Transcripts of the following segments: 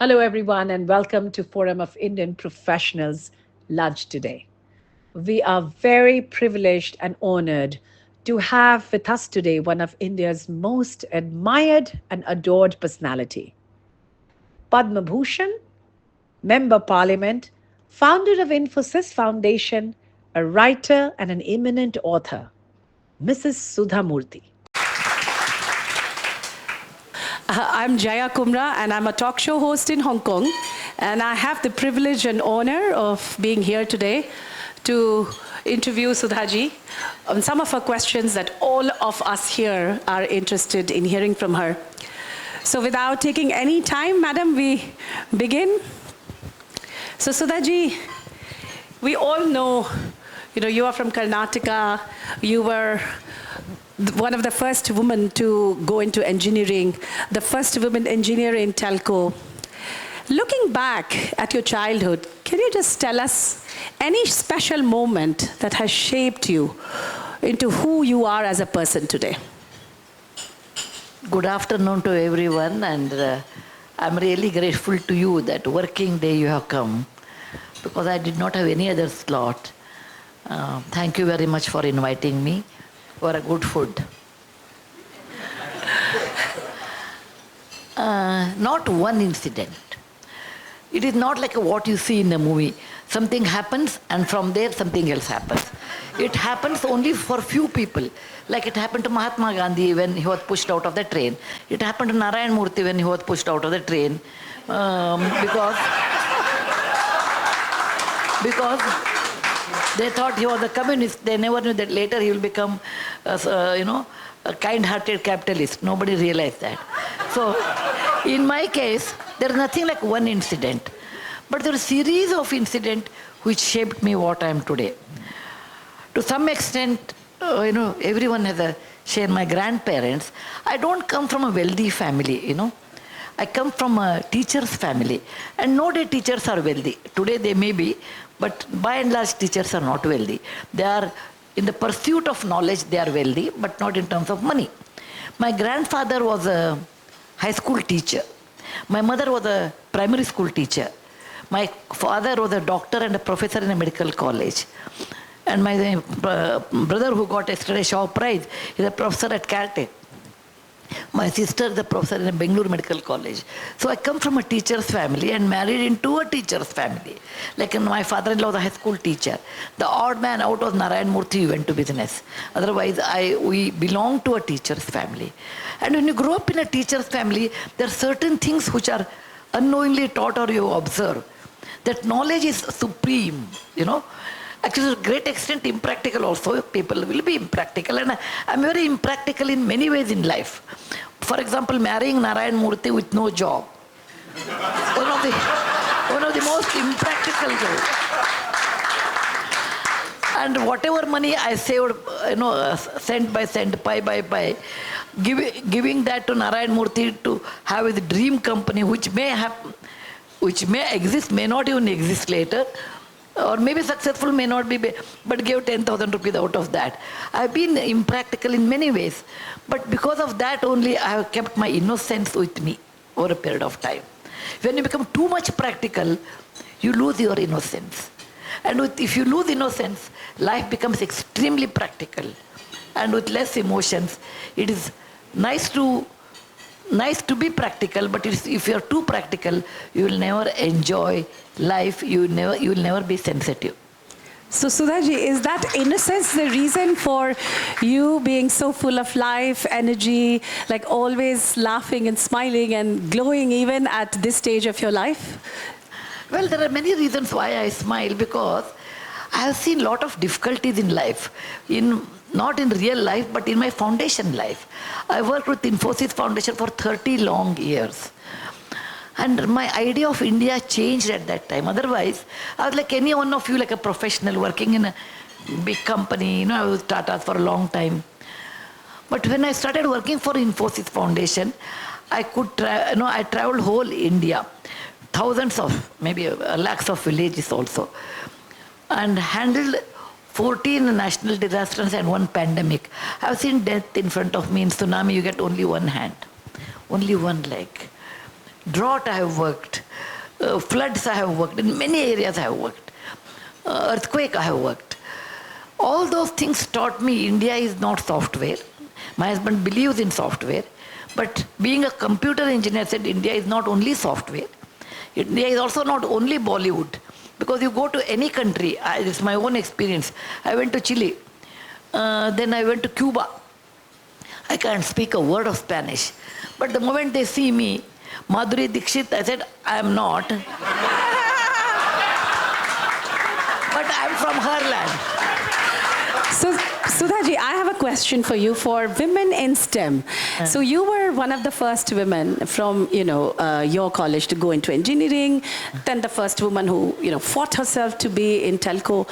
Hello, everyone, and welcome to Forum of Indian Professionals Lunch today. We are very privileged and honored to have with us today one of India's most admired and adored personality, Padma Bhushan, Member Parliament, founder of Infosys Foundation, a writer and an eminent author, Mrs. Sudha Murty. I'm Jaya Kumra, and I'm a talk show host in Hong Kong. And I have the privilege and honor of being here today to interview Sudhaji on some of her questions that all of us here are interested in hearing from her. So without taking any time, madam, we begin. So Sudhaji, we all know, you are from Karnataka. You were one of the first women to go into engineering, the first woman engineer in telco. Looking back at your childhood, can you just tell us any special moment that has shaped you into who you are as a person today? Good afternoon to everyone, and I'm really grateful to you that working day you have come, because I did not have any other slot. Thank you very much for inviting me for a good food. Not one incident. It is not like what you see in a movie. Something happens and from there something else happens. It happens only for few people. Like it happened to Mahatma Gandhi when he was pushed out of the train. It happened to Narayan Murthy when he was pushed out of the train. Because they thought he was a communist. They never knew that later he will become, a kind-hearted capitalist. Nobody realized that. So, in my case, there is nothing like one incident. But there are a series of incidents which shaped me what I am today. To some extent, everyone has a share. My grandparents, I don't come from a wealthy family, I come from a teacher's family. And no day teachers are wealthy. Today they may be, but by and large teachers are not wealthy. They are, in the pursuit of knowledge, they are wealthy, but not in terms of money. My grandfather was a high school teacher. My mother was a primary school teacher. My father was a doctor and a professor in a medical college. And my brother who got yesterday Shaw Prize is a professor at Caltech. My sister is a professor in a Bangalore Medical College. So I come from a teacher's family and married into a teacher's family. Like my father-in-law was a high school teacher. The odd man out was Narayan Murthy, who went to business. Otherwise, we belong to a teacher's family. And when you grow up in a teacher's family, there are certain things which are unknowingly taught or you observe. That knowledge is supreme, Actually, to a great extent, impractical also. People will be impractical, and I'm very impractical in many ways in life. For example, marrying Narayan Murthy with no job. One of the most impractical ways. And whatever money I saved, cent by cent, pie by pie, giving that to Narayan Murthy to have his dream company, which may exist, may not even exist later, or maybe successful, may not be, but gave 10,000 rupees out of that. I've been impractical in many ways, but because of that only I have kept my innocence with me over a period of time. When you become too much practical, you lose your innocence. And if you lose innocence, life becomes extremely practical. And with less emotions, it is nice to be practical, but if you're too practical, you will never enjoy life, you will never be sensitive. So Sudhaji, is that innocence the reason for you being so full of life, energy, like always laughing and smiling and glowing even at this stage of your life? Well, there are many reasons why I smile, because I have seen a lot of difficulties in life, not in real life, but in my foundation life. I worked with Infosys Foundation for 30 long years. And my idea of India changed at that time. Otherwise, I was like any one of you, like a professional working in a big company. I was with Tata for a long time. But when I started working for Infosys Foundation, I traveled whole India. Thousands of, maybe lakhs of villages also. And handled 14 national disasters and one pandemic. I've seen death in front of me. In tsunami, you get only one hand, only one leg. drought I have worked, floods I have worked, in many areas I have worked, earthquake I have worked. All those things taught me India is not software. My husband believes in software, but being a computer engineer said India is not only software. India is also not only Bollywood. Because you go to any country, it's my own experience. I went to Chile, then I went to Cuba. I can't speak a word of Spanish. But the moment they see me, Madhuri Dixit, I said, I am not. But I am from her land. So, Sudhaji, I have a question for you for women in STEM. So you were one of the first women from, your college to go into engineering, then the first woman who, fought herself to be in telco.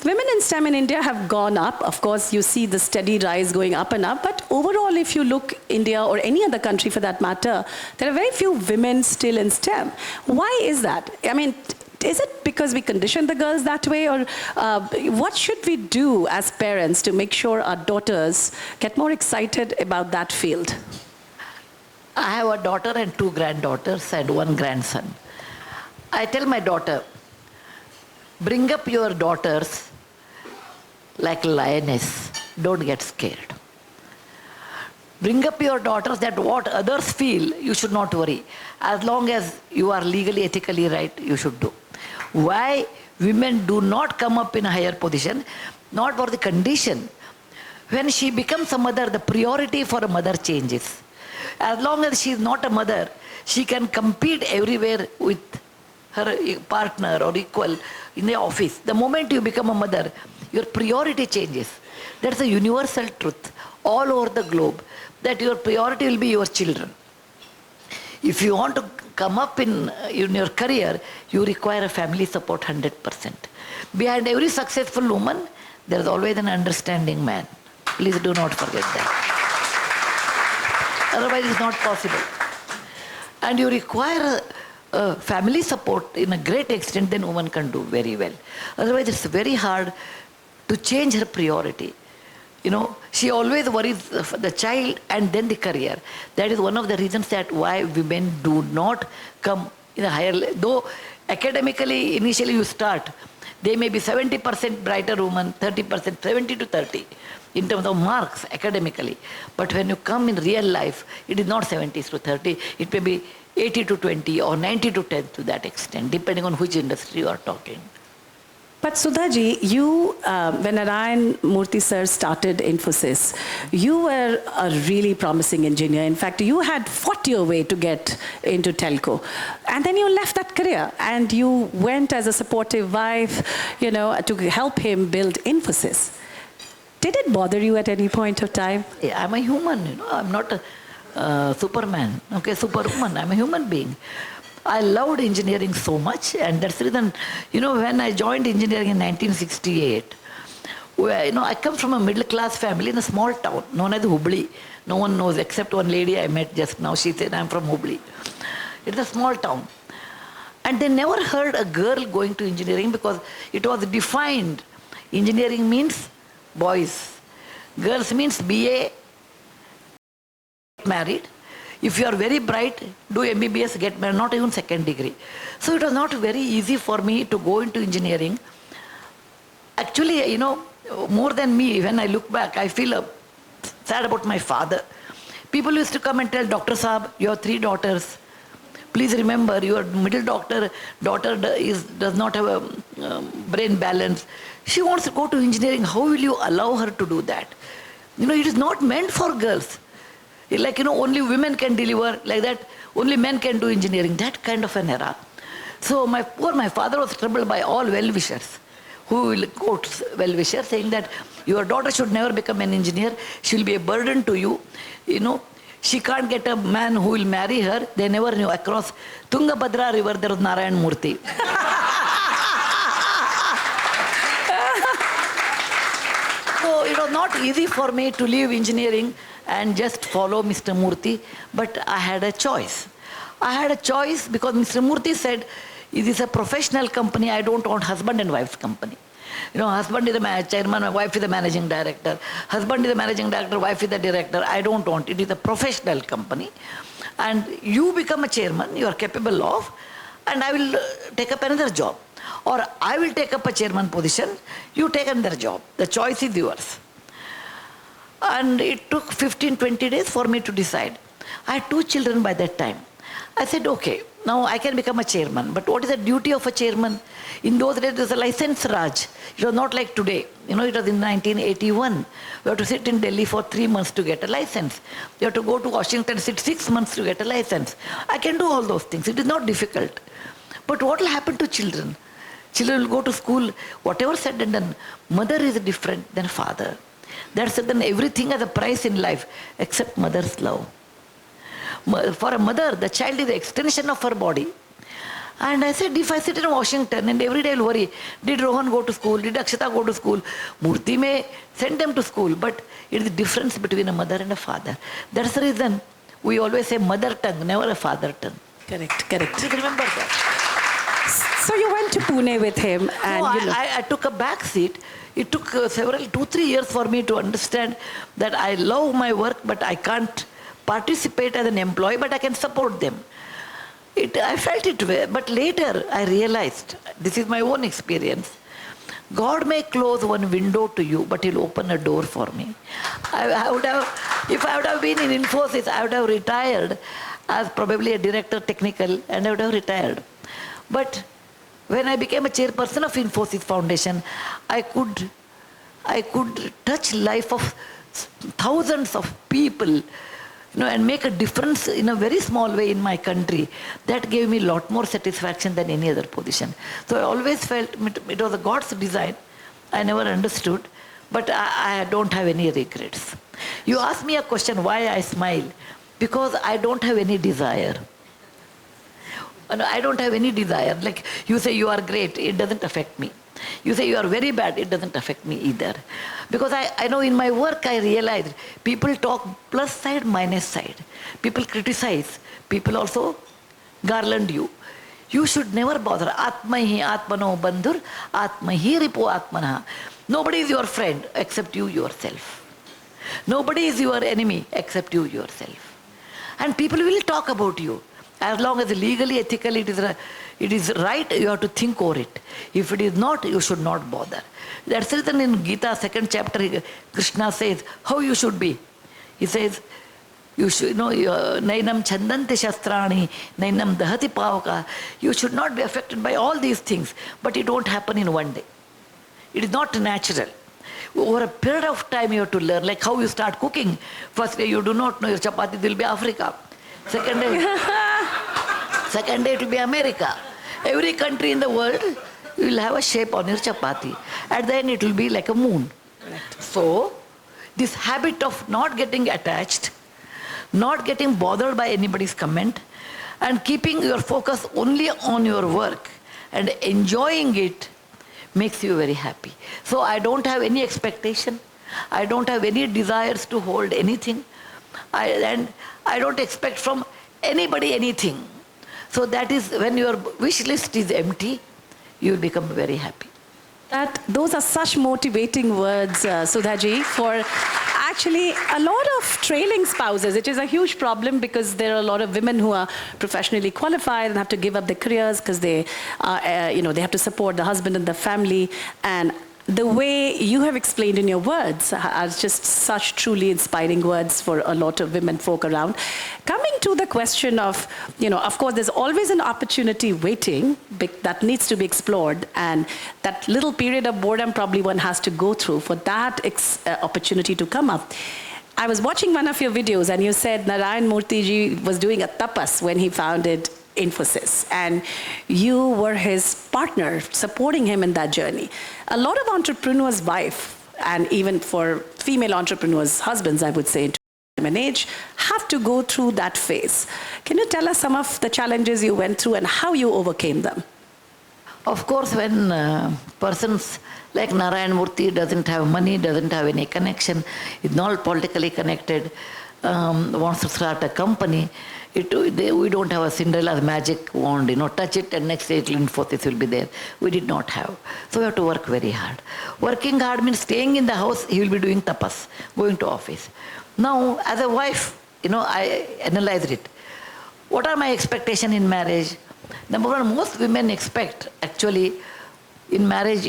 Women in STEM in India have gone up. Of course, you see the steady rise going up and up. But overall, if you look India or any other country for that matter, there are very few women still in STEM. Why is that? I mean, is it because we condition the girls that way, or what should we do as parents to make sure our daughters get more excited about that field? I have a daughter and 2 granddaughters and 1 grandson. I tell my daughter, bring up your daughters like lioness. Don't get scared. Bring up your daughters that what others feel, you should not worry. As long as you are legally, ethically right, you should do. Why women do not come up in a higher position? Not for the condition. When she becomes a mother, the priority for a mother changes. As long as she is not a mother, she can compete everywhere with her partner or equal in the office. The moment you become a mother, your priority changes. That's a universal truth all over the globe, that your priority will be your children. If you want to come up in your career, you require a family support 100%. Behind every successful woman, there is always an understanding man. Please do not forget that. Otherwise, it's not possible. And you require family support in a great extent, then woman can do very well. Otherwise, it's very hard to change her priority. She always worries the child and then the career. That is one of the reasons that why women do not come in a higher level. Though academically, initially you start, they may be 70% brighter woman, 30%, 70 to 30 in terms of marks academically. But when you come in real life, it is not 70 to 30. It may be 80 to 20 or 90 to 10 to that extent, depending on which industry you are talking. But Sudhaji, you, when Narayan Murthy sir started Infosys, you were a really promising engineer. In fact, you had fought your way to get into telco. And then you left that career and you went as a supportive wife, to help him build Infosys. Did it bother you at any point of time? Yeah, I'm a human, I'm not a Superman, superwoman. I'm a human being. I loved engineering so much, and that's the reason, when I joined engineering in 1968, where, I come from a middle-class family in a small town known as Hubli. No one knows except one lady I met just now. She said, I'm from Hubli. It's a small town. And they never heard a girl going to engineering because it was defined. Engineering means boys. Girls means BA, married. If you are very bright, do MBBS, get married, not even second degree. So it was not very easy for me to go into engineering. Actually, more than me, when I look back, I feel sad about my father. People used to come and tell, Dr. Saab, you have 3 daughters. Please remember, your middle daughter does not have a brain balance. She wants to go to engineering. How will you allow her to do that? It is not meant for girls. Like, only women can deliver, like that, only men can do engineering, that kind of an era. So my father was troubled by all well-wishers, who will quote well-wishers, saying that your daughter should never become an engineer, she will be a burden to you, she can't get a man who will marry her. They never knew. Across Tungabhadra river, there was Narayan Murthy. So it was not easy for me to leave engineering and just follow Mr. Murthy, but I had a choice. I had a choice because Mr. Murthy said, it is a professional company, I don't want husband and wife's company. You know, husband is the chairman, wife is the managing director. Husband is the managing director, wife is the director. I don't want. It is a professional company. And you become a chairman, you are capable of, and I will take up another job. Or I will take up a chairman position, you take another job. The choice is yours. And it took 15-20 days for me to decide. I had 2 children by that time. I said, okay, now I can become a chairman. But what is the duty of a chairman? In those days, it was a license Raj. It was not like today. You know, it was in 1981. You have to sit in Delhi for 3 months to get a license. You have to go to Washington, sit 6 months to get a license. I can do all those things. It is not difficult. But what will happen to children? Children will go to school, whatever said and done. Mother is different than father. That's then everything has a price in life except mother's love. For a mother, the child is the extension of her body. And I said, if I sit in Washington and every day I'll worry, did Rohan go to school? Did Akshata go to school? Murthy may send them to school, but it is the difference between a mother and a father. That's the reason we always say mother tongue, never a father tongue. Correct, correct. Please remember that. So you went to Pune with him and I took a back seat. It took 2-3 years for me to understand that I love my work, but I can't participate as an employee, but I can support them. I felt it way, but later I realized, this is my own experience, God may close one window to you, but He'll open a door for me. If I would have been in Infosys, I would have retired as probably a director technical, and I would have retired. But when I became a chairperson of Infosys Foundation, I could touch life of thousands of people, you know, and make a difference in a very small way in my country. That gave me a lot more satisfaction than any other position. So I always felt it was a God's design. I never understood, but I don't have any regrets. You ask me a question, why I smile? Because I don't have any desire. I don't have any desire. Like you say you are great, it doesn't affect me. You say you are very bad, it doesn't affect me either. Because I know in my work I realized people talk plus side, minus side. People criticize. People also garland you. You should never bother. Atmahi atmano bandhur, atmahi ripo atmana. Nobody is your friend except you yourself. Nobody is your enemy except you yourself. And people will talk about you. As long as legally, ethically it is right, you have to think over it. If it is not, you should not bother. That's written in Gita, 2nd chapter, Krishna says how you should be. He says, you should know, nainam chandante shastrani, nainam dahati pavaka. You should not be affected by all these things, but it won't happen in one day. It is not natural. Over a period of time you have to learn, like how you start cooking. First day you do not know your chapati will be Africa. Second day it will be America. Every country in the world will have a shape on your chapati. At the end it will be like a moon. Correct. So, this habit of not getting attached, not getting bothered by anybody's comment, and keeping your focus only on your work and enjoying it makes you very happy. So I don't have any expectation. I don't have any desires to hold anything. And I don't expect from anybody anything. So that is when your wish list is empty, you will become very happy. Those are such motivating words, Sudhaji, for actually a lot of trailing spouses. It is a huge problem because there are a lot of women who are professionally qualified and have to give up their careers because they have to support the husband and the family. And the way you have explained in your words are just such truly inspiring words for a lot of women folk around. Coming to the question of, of course, there's always an opportunity waiting that needs to be explored, and that little period of boredom probably one has to go through for that opportunity to come up. I was watching one of your videos and you said Narayan Murthy ji was doing a tapas when he founded Infosys, and you were his partner, supporting him in that journey. A lot of entrepreneurs' wives, and even for female entrepreneurs' husbands, I would say, in an age, have to go through that phase. Can you tell us some of the challenges you went through and how you overcame them? Of course, when persons like Narayan Murthy doesn't have money, doesn't have any connection, is not politically connected, wants to start a company, we don't have a Cinderella's magic wand, touch it and next day 𝒕𝒆𝒂𝒂𝒂 will be there. We did not have. So we have to work very hard. Working hard means staying in the house, he will be doing tapas, going to office. Now, as a wife, I analyzed it. What are my expectations in marriage? Number one, most women expect, actually, in marriage,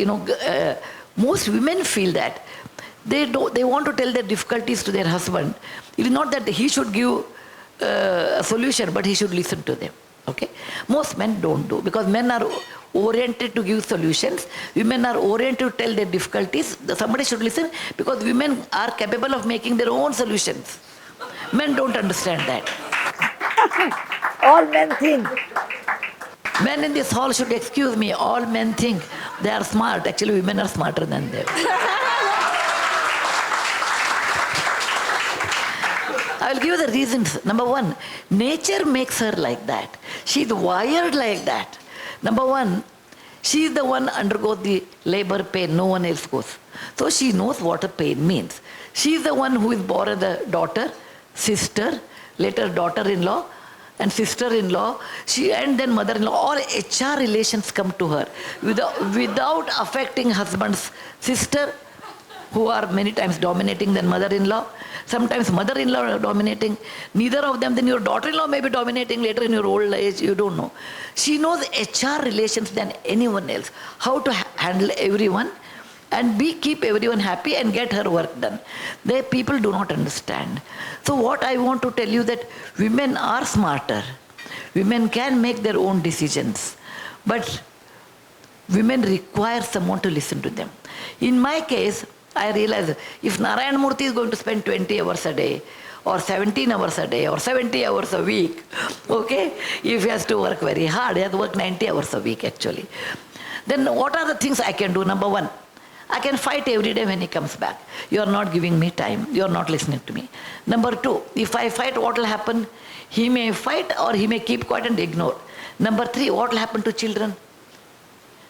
most women feel that they want to tell their difficulties to their husband. It is not that he should give a solution, but he should listen to them. Okay? Most men don't do, because men are oriented to give solutions. Women are oriented to tell their difficulties. Somebody should listen, because women are capable of making their own solutions. Men don't understand that. All men think. Men in this hall should excuse me. All men think they are smart. Actually, women are smarter than them. I will give you the reasons. Number one, nature makes her like that. She is wired like that. Number one, she is the one undergoes the labor pain. No one else goes. So she knows what a pain means. She is the one who is born as a daughter, sister, later daughter-in-law, and sister-in-law, and then mother-in-law. All HR relations come to her without affecting husband's sister, who are many times dominating than mother-in-law. Sometimes mother-in-law are dominating. Neither of them, then your daughter-in-law may be dominating later in your old age, you don't know. She knows HR relations than anyone else, how to handle everyone and keep everyone happy and get her work done. People do not understand. So what I want to tell you that women are smarter. Women can make their own decisions. But women require someone to listen to them. In my case, I realized if Narayana Murthy is going to spend 20 hours a day, or 17 hours a day, or 70 hours a week, okay, if he has to work very hard, he has to work 90 hours a week actually, then what are the things I can do? Number one, I can fight every day when he comes back. You are not giving me time. You are not listening to me. Number two, if I fight, what will happen? He may fight or he may keep quiet and ignore. Number three, what will happen to children?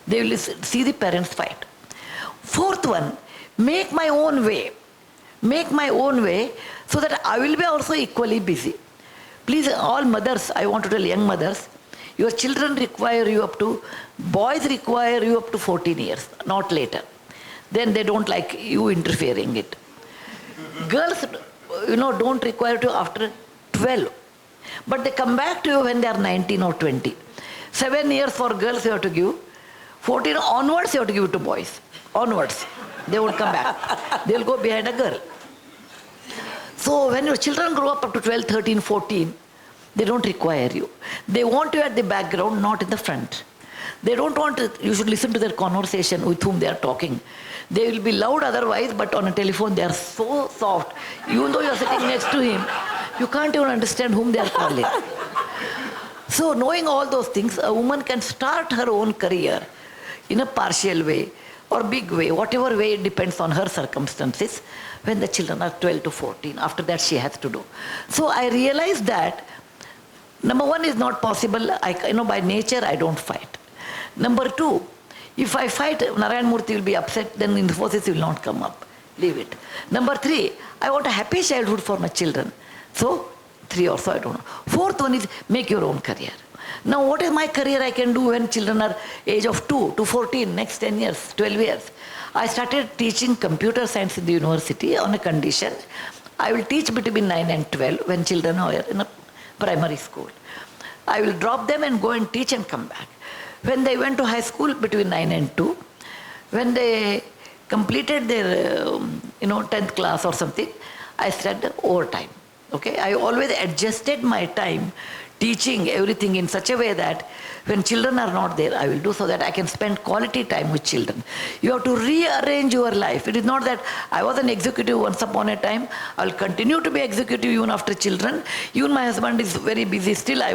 They will see the parents fight. Fourth one, make my own way. Make my own way so that I will be also equally busy. Please, all mothers, I want to tell young mothers, your children require you boys require you up to 14 years, not later. Then they don't like you interfering it. Girls, don't require you after 12. But they come back to you when they are 19 or 20. 7 years for girls you have to give. 14 onwards you have to give it to boys. Onwards. They won't come back. They'll go behind a girl. So when your children grow up to 12, 13, 14, they don't require you. They want you at the background, not in the front. They don't want you should listen to their conversation with whom they are talking. They will be loud otherwise, but on a telephone they are so soft. Even though you are sitting next to him, you can't even understand whom they are calling. So knowing all those things, a woman can start her own career in a partial way or big way, whatever way it depends on her circumstances, when the children are 12 to 14. After that she has to do. So I realized that number one is not possible. By nature I don't fight. Number two, if I fight, Narayana Murthy will be upset, then Infosys will not come up. Leave it. Number three, I want a happy childhood for my children. So, three or so, I don't know. Fourth one is make your own career. Now, what is my career I can do when children are age of 2 to 14, next 10 years, 12 years? I started teaching computer science in the university on a condition. I will teach between 9 and 12 when children are in a primary school. I will drop them and go and teach and come back. When they went to high school between 9 and 2, when they completed their 10th class or something, I started overtime. Okay, I always adjusted my time teaching everything in such a way that when children are not there, I will do so that I can spend quality time with children. You have to rearrange your life. It is not that I was an executive once upon a time. I will continue to be executive even after children. Even my husband is very busy. Still I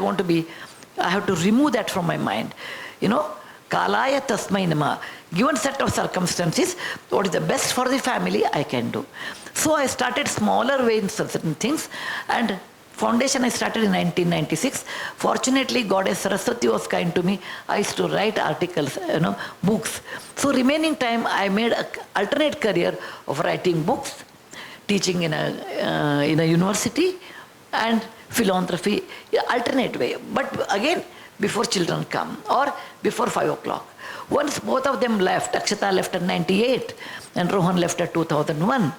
have to remove that from my mind. 𝒕𝒆𝒂𝒂𝒂𝒃𝒆𝒄 𝑛𝑚. Given set of circumstances, what is the best for the family, I can do. So I started smaller way in certain things, and foundation I started in 1996. Fortunately, Goddess Saraswati was kind to me. I used to write articles, books. So remaining time, I made an alternate career of writing books, teaching in a university, and philanthropy, alternate way. But again, before children come or before 5 o'clock. Once both of them left, Akshata left at 98 and Rohan left at 2001,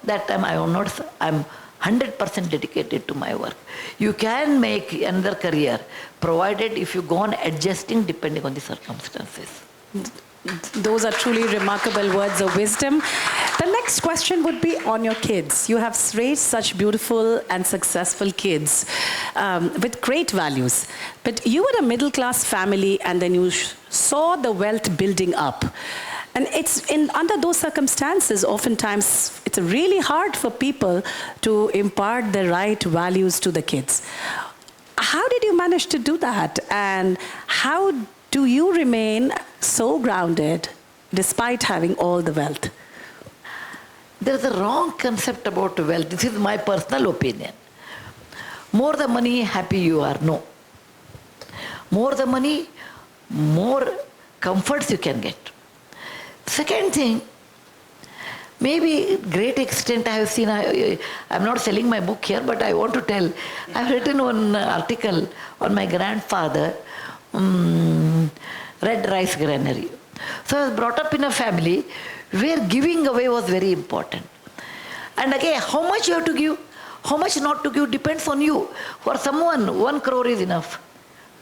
that time I'm 100% dedicated to my work. You can make another career, provided if you go on adjusting depending on the circumstances. Those are truly remarkable words of wisdom. The next question would be on your kids. You have raised such beautiful and successful kids with great values. But you were a middle-class family, and then you saw the wealth building up. And under those circumstances, oftentimes, it's really hard for people to impart the right values to the kids. How did you manage to do that? And how do you remain so grounded despite having all the wealth? There's a wrong concept about wealth. This is my personal opinion. More the money, happy you are. No. More the money, more comforts you can get. Second thing, maybe great extent I have seen, I'm not selling my book here, but I want to tell, I've written one article on my grandfather, red rice granary. So I was brought up in a family where giving away was very important. And again, how much you have to give, how much not to give depends on you. For someone, 1 crore is enough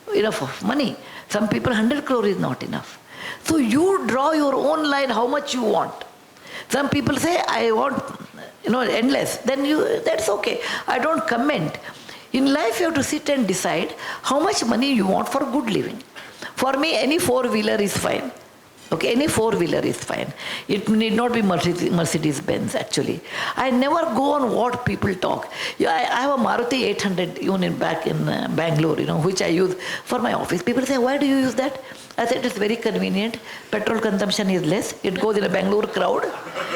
of money. Some people, 100 crore is not enough. So you draw your own line how much you want. Some people say, I want, endless. Then that's okay. I don't comment. In life, you have to sit and decide how much money you want for good living. For me, any four-wheeler is fine. Okay, any four-wheeler is fine. It need not be Mercedes-Benz, actually. I never go on what people talk. I have a Maruti 800 unit back in Bangalore, which I use for my office. People say, why do you use that? I said, it's very convenient. Petrol consumption is less. It goes in a Bangalore crowd.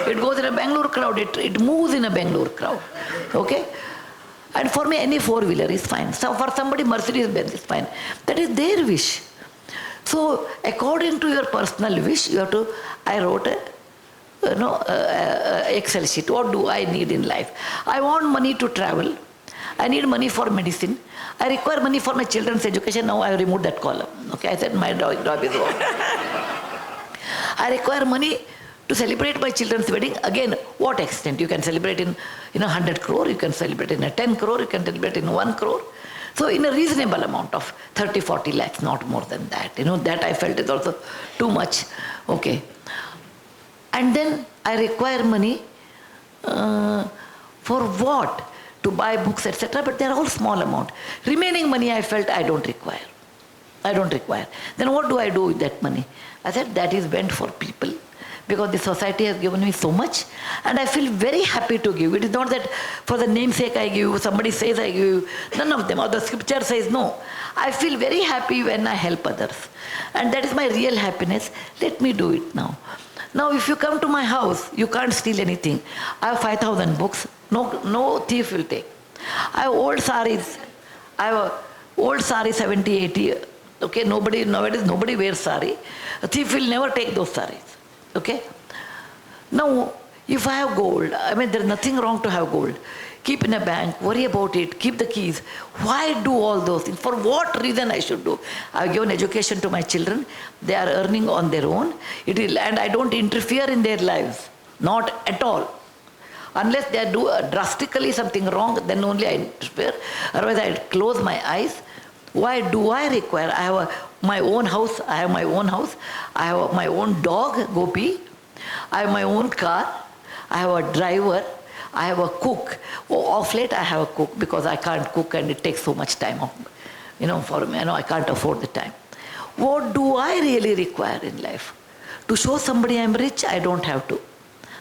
It goes in a Bangalore crowd. It moves in a Bangalore crowd. Okay? And for me, any four-wheeler is fine. So for somebody, Mercedes-Benz is fine. That is their wish. So according to your personal wish, you have to, I wrote a Excel sheet. What do I need in life? I want money to travel. I need money for medicine. I require money for my children's education. Now I removed that column. Okay, I said my job is over. I require money to celebrate my children's wedding. Again, what extent? You can celebrate in 100 crore, you can celebrate in 10 crore, you can celebrate in 1 crore. So in a reasonable amount of 30-40 lakhs, not more than that. That I felt is also too much. Okay. And then I require money for what? To buy books, etc. But they are all small amount. Remaining money I felt I don't require. I don't require. Then what do I do with that money? I said that is meant for people. Because the society has given me so much, and I feel very happy to give. It is not that for the namesake I give, somebody says I give, none of them, or the scripture says no. I feel very happy when I help others. And that is my real happiness. Let me do it now. Now if you come to my house, you can't steal anything. I have 5,000 books, no thief will take. I have old saris. I have old sari 70, 80. Okay, nowadays nobody wears sari. A thief will never take those saris. Okay? Now, if I have gold, there's nothing wrong to have gold. Keep in a bank, worry about it, keep the keys. Why do all those things? For what reason I should do? I've given education to my children. They are earning on their own. And I don't interfere in their lives. Not at all. Unless they do drastically something wrong, then only I interfere. Otherwise, I close my eyes. Why do I require? I have my own house. I have my own house. I have my own dog, Gopi. I have my own car. I have a driver. I have a cook. Off late I have a cook because I can't cook and it takes so much time. For me, I can't afford the time. What do I really require in life? To show somebody I'm rich, I don't have to.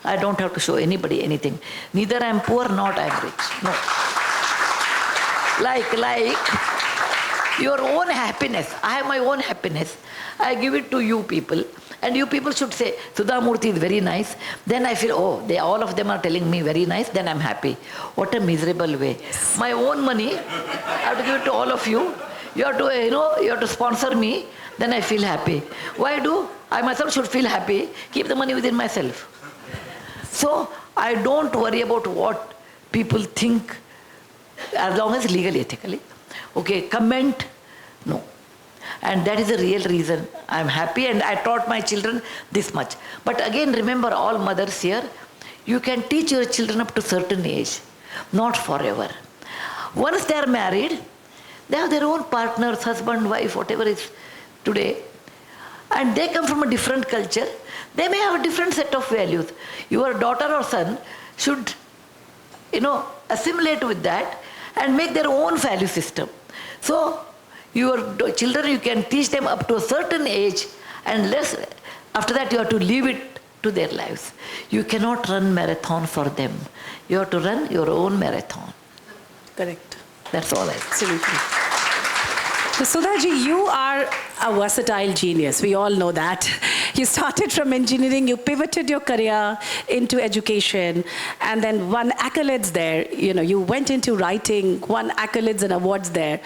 I don't have to show anybody anything. Neither I'm poor, nor I'm rich. No. Like your own happiness. I have my own happiness. I give it to you people. And you people should say, Sudha Murty is very nice. Then I feel, all of them are telling me very nice. Then I'm happy. What a miserable way. My own money, I have to give it to all of you. You have to, you have to sponsor me. Then I feel happy. Why do? I myself should feel happy. Keep the money within myself. So I don't worry about what people think as long as legally, ethically. Okay, comment, no. And that is the real reason I'm happy, and I taught my children this much. But again, remember, all mothers here, you can teach your children up to a certain age, not forever. Once they are married, they have their own partners, husband, wife, whatever is today, and they come from a different culture. They may have a different set of values. Your daughter or son should, assimilate with that and make their own value system. So, your children, you can teach them up to a certain age, and after that you have to leave it to their lives. You cannot run marathon for them. You have to run your own marathon. Correct. That's all I say. Absolutely. So Sudha-ji, you are a versatile genius. We all know that. You started from engineering, you pivoted your career into education, and then won accolades there. You went into writing, won accolades and awards there.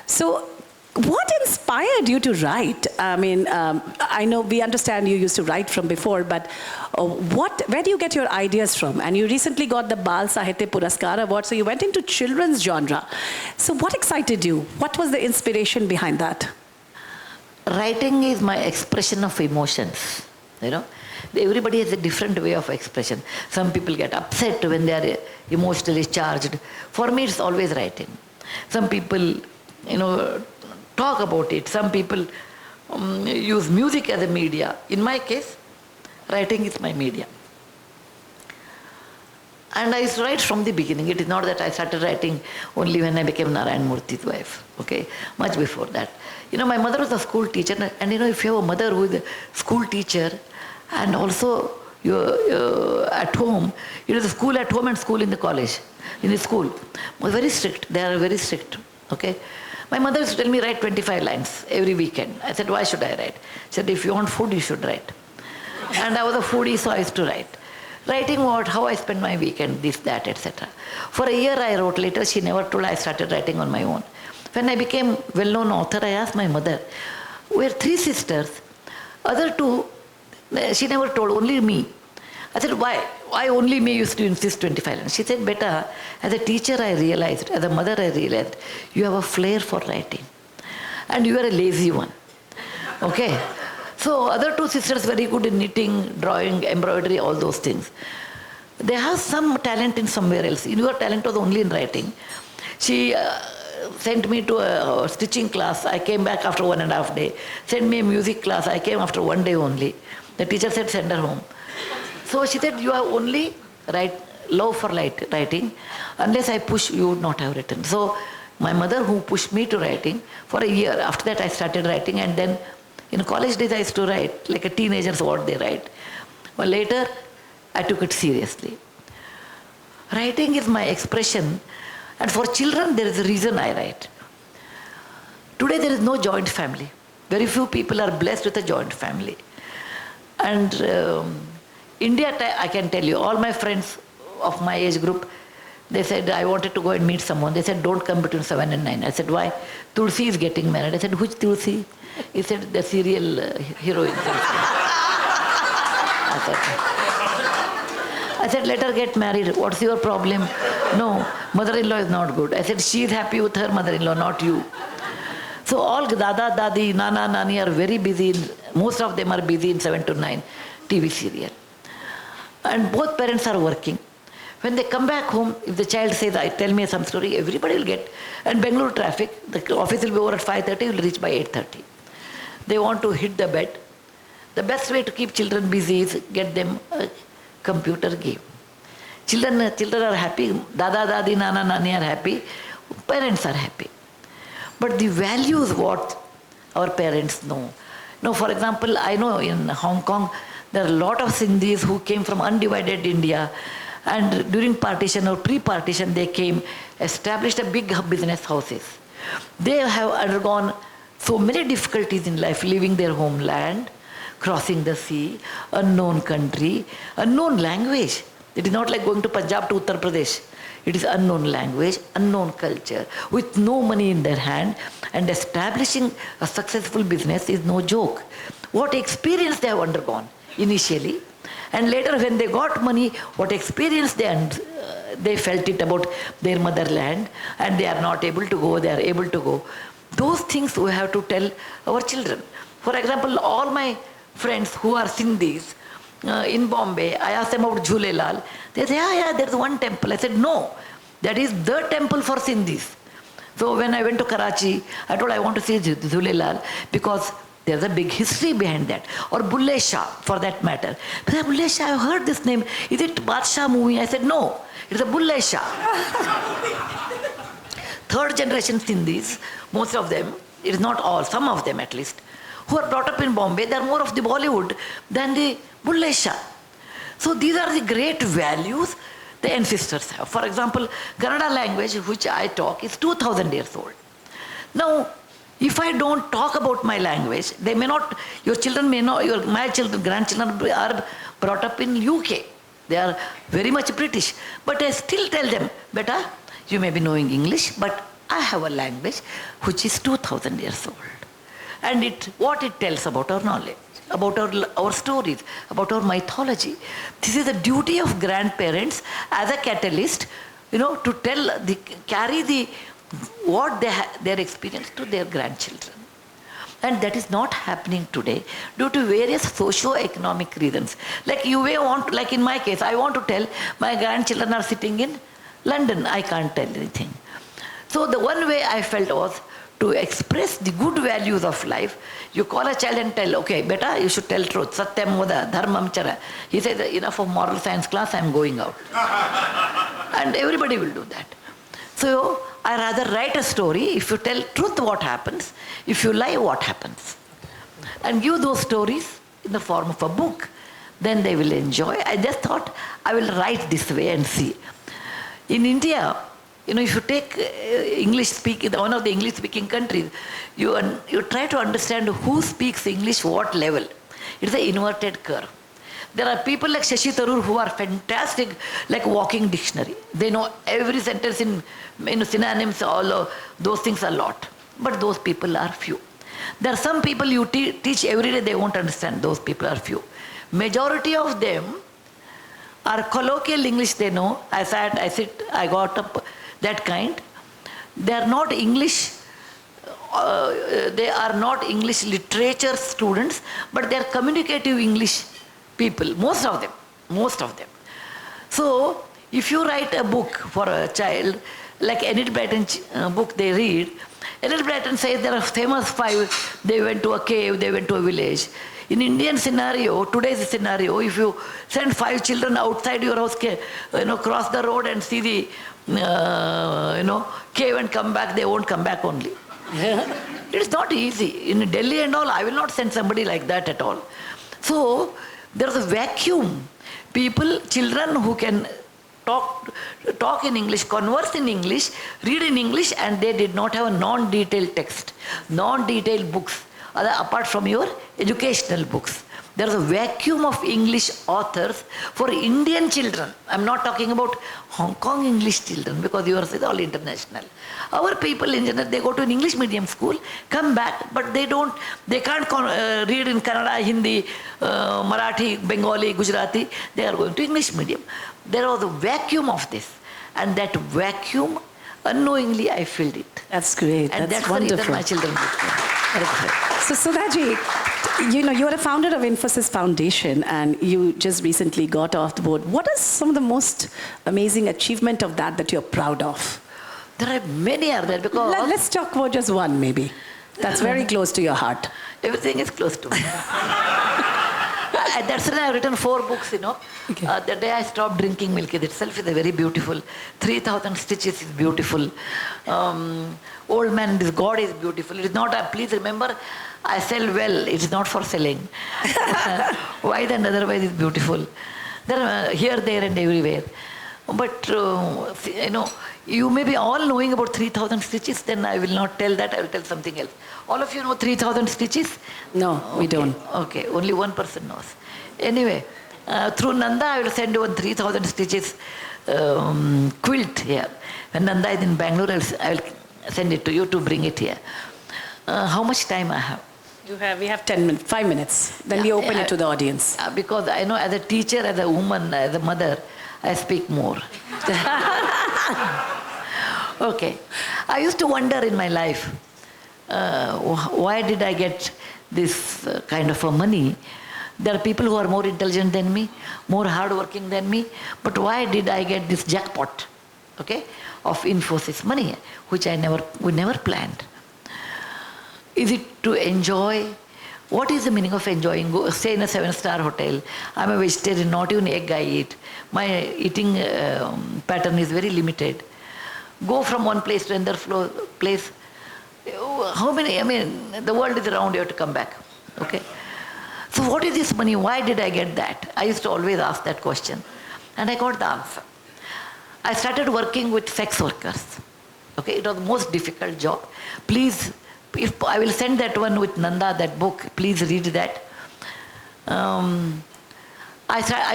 So what inspired you to write? I mean, I know we understand you used to write from before, but where do you get your ideas from? And you recently got the Bal Sahitya Puraskar Award, so you went into children's genre. So what excited you? What was the inspiration behind that? Writing is my expression of emotions. Everybody has a different way of expression. Some people get upset when they are emotionally charged. For me, it's always writing. Some people, talk about it. Some people use music as a media. In my case, writing is my media. And I used to write from the beginning. It is not that I started writing only when I became Narayan Murthy's wife. Okay, much before that. My mother was a school teacher, and if you have a mother who is a school teacher, and also you're at home, the school at home and school in the college, in the school, was very strict. They are very strict. Okay. My mother used to tell me, write 25 lines every weekend. I said, why should I write? She said, if you want food, you should write. And I was a foodie, so I used to write. Writing how I spend my weekend, this, that, etc. For a year I wrote. Later she never told. I started writing on my own. When I became well-known author, I asked my mother, we are 3 sisters. Other 2, she never told, only me. I said, why? Why only me used to insist 25 lines? She said, beta, as a teacher I realized, as a mother I realized, you have a flair for writing. And you are a lazy one. Okay? So other 2 sisters very good in knitting, drawing, embroidery, all those things. They have some talent in somewhere else. Your talent was only in writing. She sent me to a stitching class. I came back after 1.5 days. Sent me a music class. I came after 1 day only. The teacher said, send her home. So she said, you have only love for writing. Unless I push, you would not have written. So my mother, who pushed me to writing, for a year. After that I started writing, and then in college days I used to write, like a teenager's what they write. But later I took it seriously. Writing is my expression, and for children there is a reason I write. Today there is no joint family. Very few people are blessed with a joint family. And India, I can tell you, all my friends of my age group, they said, I wanted to go and meet someone. They said, don't come between 7 and 9. I said, why? Tulsi is getting married. I said, which Tulsi? He said, the serial heroine. I said, let her get married. What's your problem? No, mother-in-law is not good. I said, she is happy with her mother-in-law, not you. So all Dada, Dadi, Nana, Nani are very busy. Most of them are busy in 7 to 9 TV serial. And both parents are working. When they come back home, if the child says, tell me some story, everybody will get. And Bengaluru traffic, the office will be over at 5:30, will reach by 8:30. They want to hit the bed. The best way to keep children busy is get them a computer game. Children are happy. Dada, Dadi, Nana, Nani are happy. Parents are happy. But the values what our parents know. Now, for example, I know in Hong Kong, there are a lot of Sindhis who came from undivided India, and during partition or pre-partition they came, established a big business houses. They have undergone so many difficulties in life, leaving their homeland, crossing the sea, unknown country, unknown language. It is not like going to Punjab to Uttar Pradesh. It is unknown language, unknown culture, with no money in their hand, and establishing a successful business is no joke. What experience they have undergone initially, And later when they got money, what experience they felt it about their motherland, and they are not able to go, they are able to go. Those things we have to tell our children. For example, all my friends who are Sindhis, in Bombay, I asked them about Jhulelal. They say, yeah, there's one temple. I said, no, that is the temple for Sindhis. So when I went to Karachi, I told I want to see Jhulelal because there's a big history behind that. Or Bulle Shah, for that matter. But Bulle Shah, I've heard this name. Is it Badshah movie? I said, no, it's a Bulle Shah. Third generation Sindhis, most of them, it is not all, some of them at least, who are brought up in Bombay, they are more of the Bollywood than the Bulle Shah. So these are the great values the ancestors have. For example, Kannada language, which I talk, is 2000 years old. Now, if I don't talk about my language, they may not, your children may not, my children, grandchildren are brought up in UK. They are very much British. But I still tell them, beta, you may be knowing English, but I have a language which is 2000 years old. And what it tells about our knowledge, about our stories, about our mythology. This is the duty of grandparents as a catalyst, to carry what their experience to their grandchildren. And that is not happening today due to various socio-economic reasons. Like you may want, like in my case, I want to tell my grandchildren are sitting in London. I can't tell anything. So the one way I felt was to express the good values of life. You call a child and tell, okay, beta, you should tell truth. Satyam Moda, Dharmam Chara. He says, enough of moral science class, I am going out. And everybody will do that. So I rather write a story. If you tell truth, what happens? If you lie, what happens? And give those stories in the form of a book. Then they will enjoy. I just thought I will write this way and see. In India, if you take one of the English-speaking countries, you try to understand who speaks English, what level. It's an inverted curve. There are people like Shashi Tharoor who are fantastic, like walking dictionary. They know every sentence in synonyms, all those things a lot. But those people are few. There are some people you teach every day, they won't understand. Those people are few. Majority of them are colloquial English they know. I sit, I got up, that kind. They are not English literature students, but they are communicative English people, most of them. So if you write a book for a child, like Enid Blyton's book they read, Enid Blyton says there are famous 5, they went to a cave, they went to a village. In Indian scenario, today's scenario, if you send 5 children outside your house, cross the road and see the cave and come back, they won't come back only. It's not easy. In Delhi and all, I will not send somebody like that at all. So there's a vacuum. Children who can talk in English, converse in English, read in English, and they did not have a non-detailed text, non-detailed books, apart from your educational books. There is a vacuum of English authors for Indian children. I'm not talking about Hong Kong English children, because yours is all international. Our people in general, they go to an English medium school, come back, but they can't read in Kannada, Hindi, Marathi, Bengali, Gujarati. They are going to English medium. There was a vacuum of this. And that vacuum, unknowingly, I filled it. That's great. And that's wonderful. The reason my children So Sudhaji, you are a founder of Infosys Foundation, and you just recently got off the board. What is some of the most amazing achievement of that you're proud of? There are many are there, because... Let's talk about just one, maybe. That's very close to your heart. Everything is close to me. That's why I've written 4 books, Okay. The day I stopped drinking milk itself is a very beautiful. 3,000 Stitches is beautiful. Old Man and His God is beautiful. It is not, please remember, I sell well. It's not for selling. Why and otherwise is beautiful. There are here, there and everywhere. But, you may be all knowing about 3,000 Stitches, then I will not tell that, I will tell something else. All of you know 3,000 Stitches? No, we don't. Okay, only one person knows. Anyway, through Nanda, I will send you a 3,000 Stitches quilt here. When Nanda is in Bangalore, I will send it to you to bring it here. How much time I have? We have 10 minutes, 5 minutes. Then we open it to the audience. Because I know as a teacher, as a woman, as a mother, I speak more. Okay. I used to wonder in my life, why did I get this kind of a money? There are people who are more intelligent than me, more hardworking than me, but why did I get this jackpot, okay, of Infosys money, which we never planned? Is it to enjoy? What is the meaning of enjoying? Go stay in a 7-star hotel. I'm a vegetarian, not even egg I eat. My eating pattern is very limited. Go from one place to another place. How many, the world is around, you have to come back, okay? So what is this money? Why did I get that? I used to always ask that question. And I got the answer. I started working with sex workers. Okay, it was the most difficult job. Please, if I will send that one with Nanda, that book, please read that. I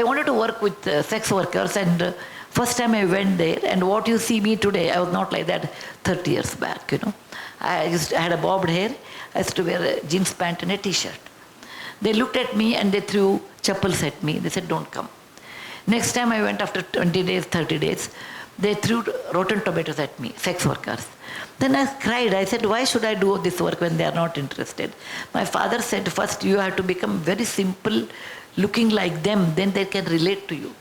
wanted to work with sex workers, and first time I went there, and what you see me today, I was not like that 30 years back, I had a bobbed hair. I used to wear a jeans pant and a t-shirt. They looked at me and they threw chappals at me. They said, don't come. Next time I went after 20 days, 30 days, they threw rotten tomatoes at me, sex workers. Then I cried. I said, why should I do this work when they are not interested? My father said, first you have to become very simple, looking like them, then they can relate to you.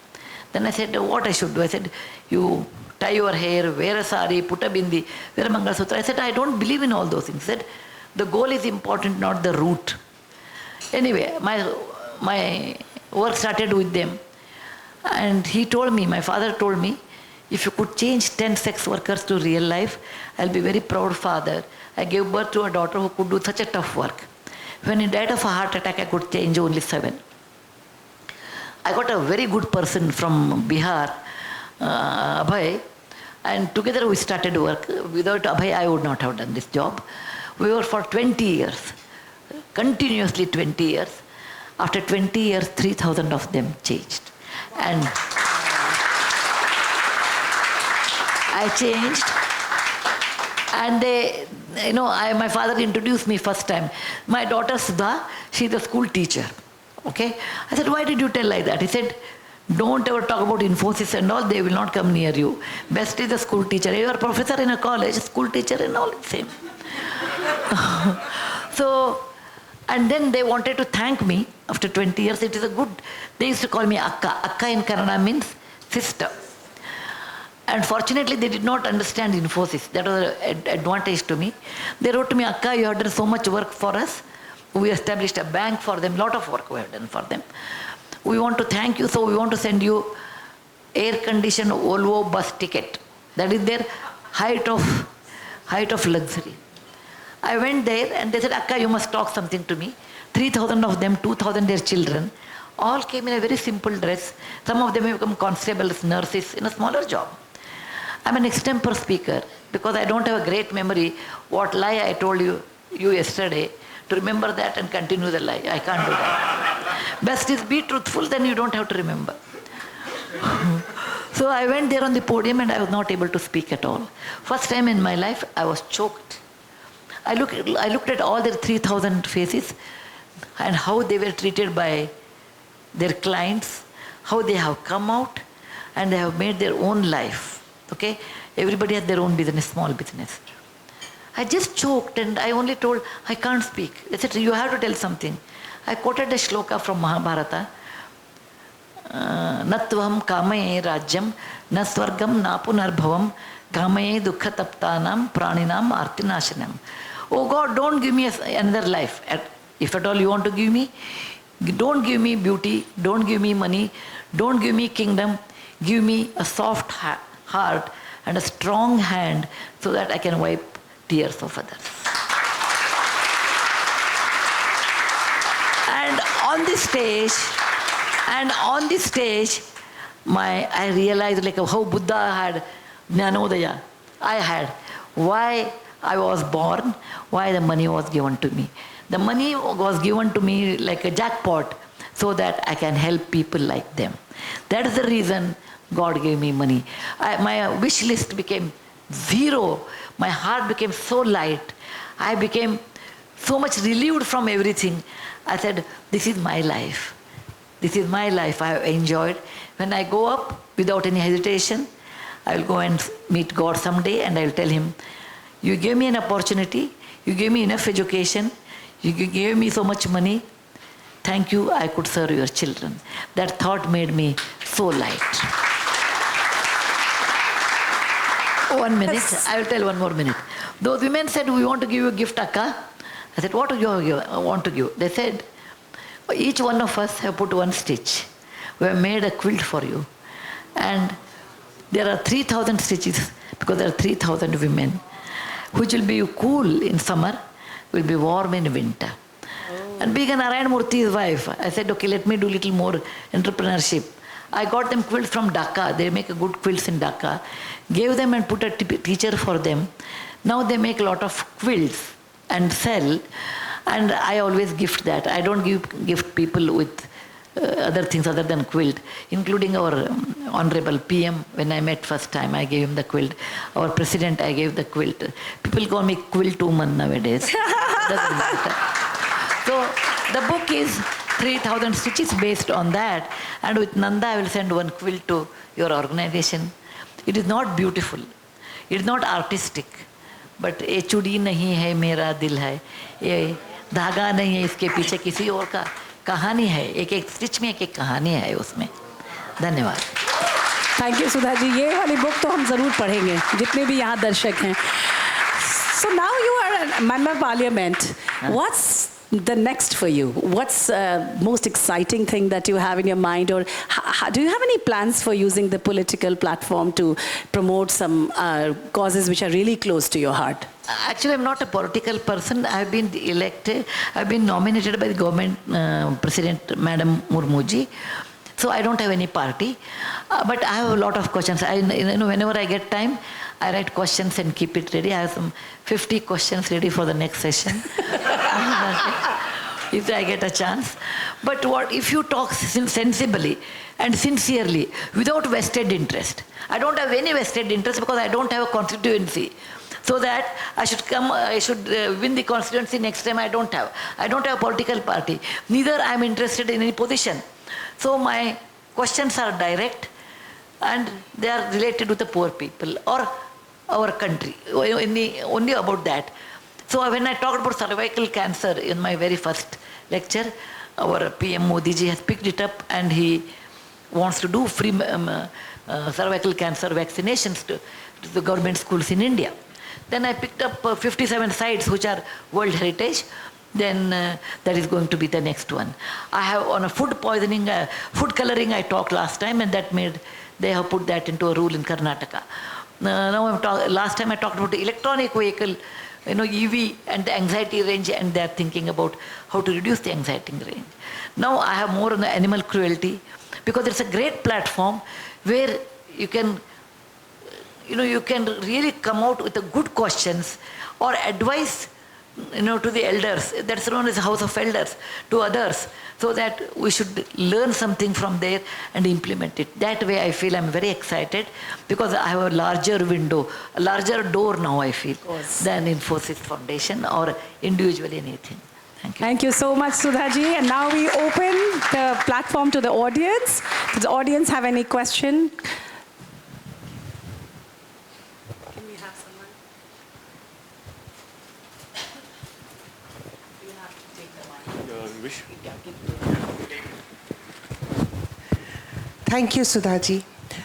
Then I said, what I should do? I said, you tie your hair, wear a sari, put a bindi, wear a mangalsutra. I said, I don't believe in all those things. He said, the goal is important, not the route. Anyway, my work started with them. And he told me, my father told me, if you could change 10 sex workers to real life, I'll be very proud father. I gave birth to a daughter who could do such a tough work. When he died of a heart attack, I could change only 7. I got a very good person from Bihar, Abhay, and together we started work. Without Abhay, I would not have done this job. We were for 20 years, continuously 20 years. After 20 years, 3,000 of them changed. And I changed. And they, my father introduced me first time. My daughter Sudha, she's a school teacher. Okay? I said, why did you tell like that? He said, don't ever talk about Infosys and all, they will not come near you. Best is a school teacher. You are a professor in a college, school teacher and all, same. So, and then they wanted to thank me after 20 years. It is a good, they used to call me Akka. Akka in Kannada means sister. And fortunately, they did not understand Infosys. That was an advantage to me. They wrote to me, Akka, you have done so much work for us. We established a bank for them, lot of work we have done for them. We want to thank you, so we want to send you air-conditioned Volvo bus ticket. That is their height of luxury. I went there and they said, Akka, you must talk something to me. 3,000 of them, 2,000 their children, all came in a very simple dress. Some of them have become constables, nurses in a smaller job. I'm an extempore speaker because I don't have a great memory. What lie I told you yesterday, to remember that and continue the lie. I can't do that. Best is be truthful, then you don't have to remember. So I went there on the podium and I was not able to speak at all. First time in my life, I was choked. I looked at all their 3,000 faces and how they were treated by their clients, how they have come out and they have made their own life. Okay? Everybody has their own business, small business. I just choked and I only told, I can't speak. They said, you have to tell something. I quoted a shloka from Mahabharata. Natvaham kamaye rajyam, na swargam na punarbhavam, kamaye dukkhataptanam praninam artinashanam. Oh God, don't give me another life. If at all you want to give me, don't give me beauty, don't give me money, don't give me kingdom, give me a soft heart and a strong hand so that I can wipe tears of others. And on this stage, I realized like how Buddha had Jnanodaya, I had, why I was born, why the money was given to me. The money was given to me like a jackpot so that I can help people like them. That is the reason God gave me money. My wish list became zero. My heart became so light. I became so much relieved from everything. I said, this is my life. This is my life. I have enjoyed. When I go up, without any hesitation, I will go and meet God someday, and I will tell him, you gave me an opportunity, you gave me enough education, you gave me so much money. Thank you, I could serve your children. That thought made me so light. 1 minute, I will tell 1 more minute. Those women said, we want to give you a gift, Akka. I said, what do you want to give? They said, each one of us have put 1 stitch. We have made a quilt for you. And there are 3,000 stitches, because there are 3,000 women, which will be cool in summer, will be warm in winter. And being an 𝒂𝒗𝒻 Murty's wife, I said, okay, let me do little more entrepreneurship. I got them quilts from Dhaka. They make a good quilts in Dhaka. Gave them and put a teacher for them. Now they make a lot of quilts and sell. And I always gift that. I don't gift people with other things other than quilt, including our Honorable PM. When I met first time, I gave him the quilt. Our President, I gave the quilt. People call me quilt woman nowadays. Doesn't matter. So the book is 3,000 stitches based on that. And with Nanda, I will send 1 quilt to your organization. It is not beautiful. It is not artistic. But ये चूड़ी नहीं है मेरा दिल है, ये धागा नहीं है इसके पीछे किसी और का कहानी है, एक स्टिच में एक कहानी है उसमें. धन्यवाद. Thank you Sudha ji. ये वाली बुक तो हम ज़रूर पढ़ेंगे, जितने भी यहाँ दर्शक हैं. So now you are a member of parliament. What's the next for you? What's most exciting thing that you have in your mind, or do you have any plans for using the political platform to promote some causes which are really close to your heart? Actually, I'm not a political person. I've been elected, I've been nominated by the government President Madam Murmuji. So I don't have any party, but I have a lot of questions. Whenever I get time, I write questions and keep it ready. I have some 50 questions ready for the next session, if I get a chance. But what if you talk sensibly and sincerely, without vested interest? I don't have any vested interest because I don't have a constituency. So that I should win the constituency next time. I don't have a political party. Neither I am interested in any position. So my questions are direct, and they are related to the poor people or our country, only about that. So when I talked about cervical cancer in my very first lecture, our PM Modi ji has picked it up, and he wants to do free cervical cancer vaccinations to the government schools in India. Then I picked up 57 sites which are World Heritage. Then that is going to be the next one. I have on a food poisoning, food coloring I talked last time, and they have put that into a rule in Karnataka. Last time I talked about the electronic vehicle, EV and the anxiety range, and they are thinking about how to reduce the anxiety range. Now I have more on the animal cruelty, because it's a great platform where you can really come out with the good questions or advice to the elders. That's known as House of Elders, to others, so that we should learn something from there and implement it. That way I feel I'm very excited, because I have a larger window, a larger door now I feel, than Infosys Foundation or individually anything. Thank you. Thank you so much, Sudha ji. And now we open the platform to the audience. Does the audience have any question? Thank you, Sudhaji,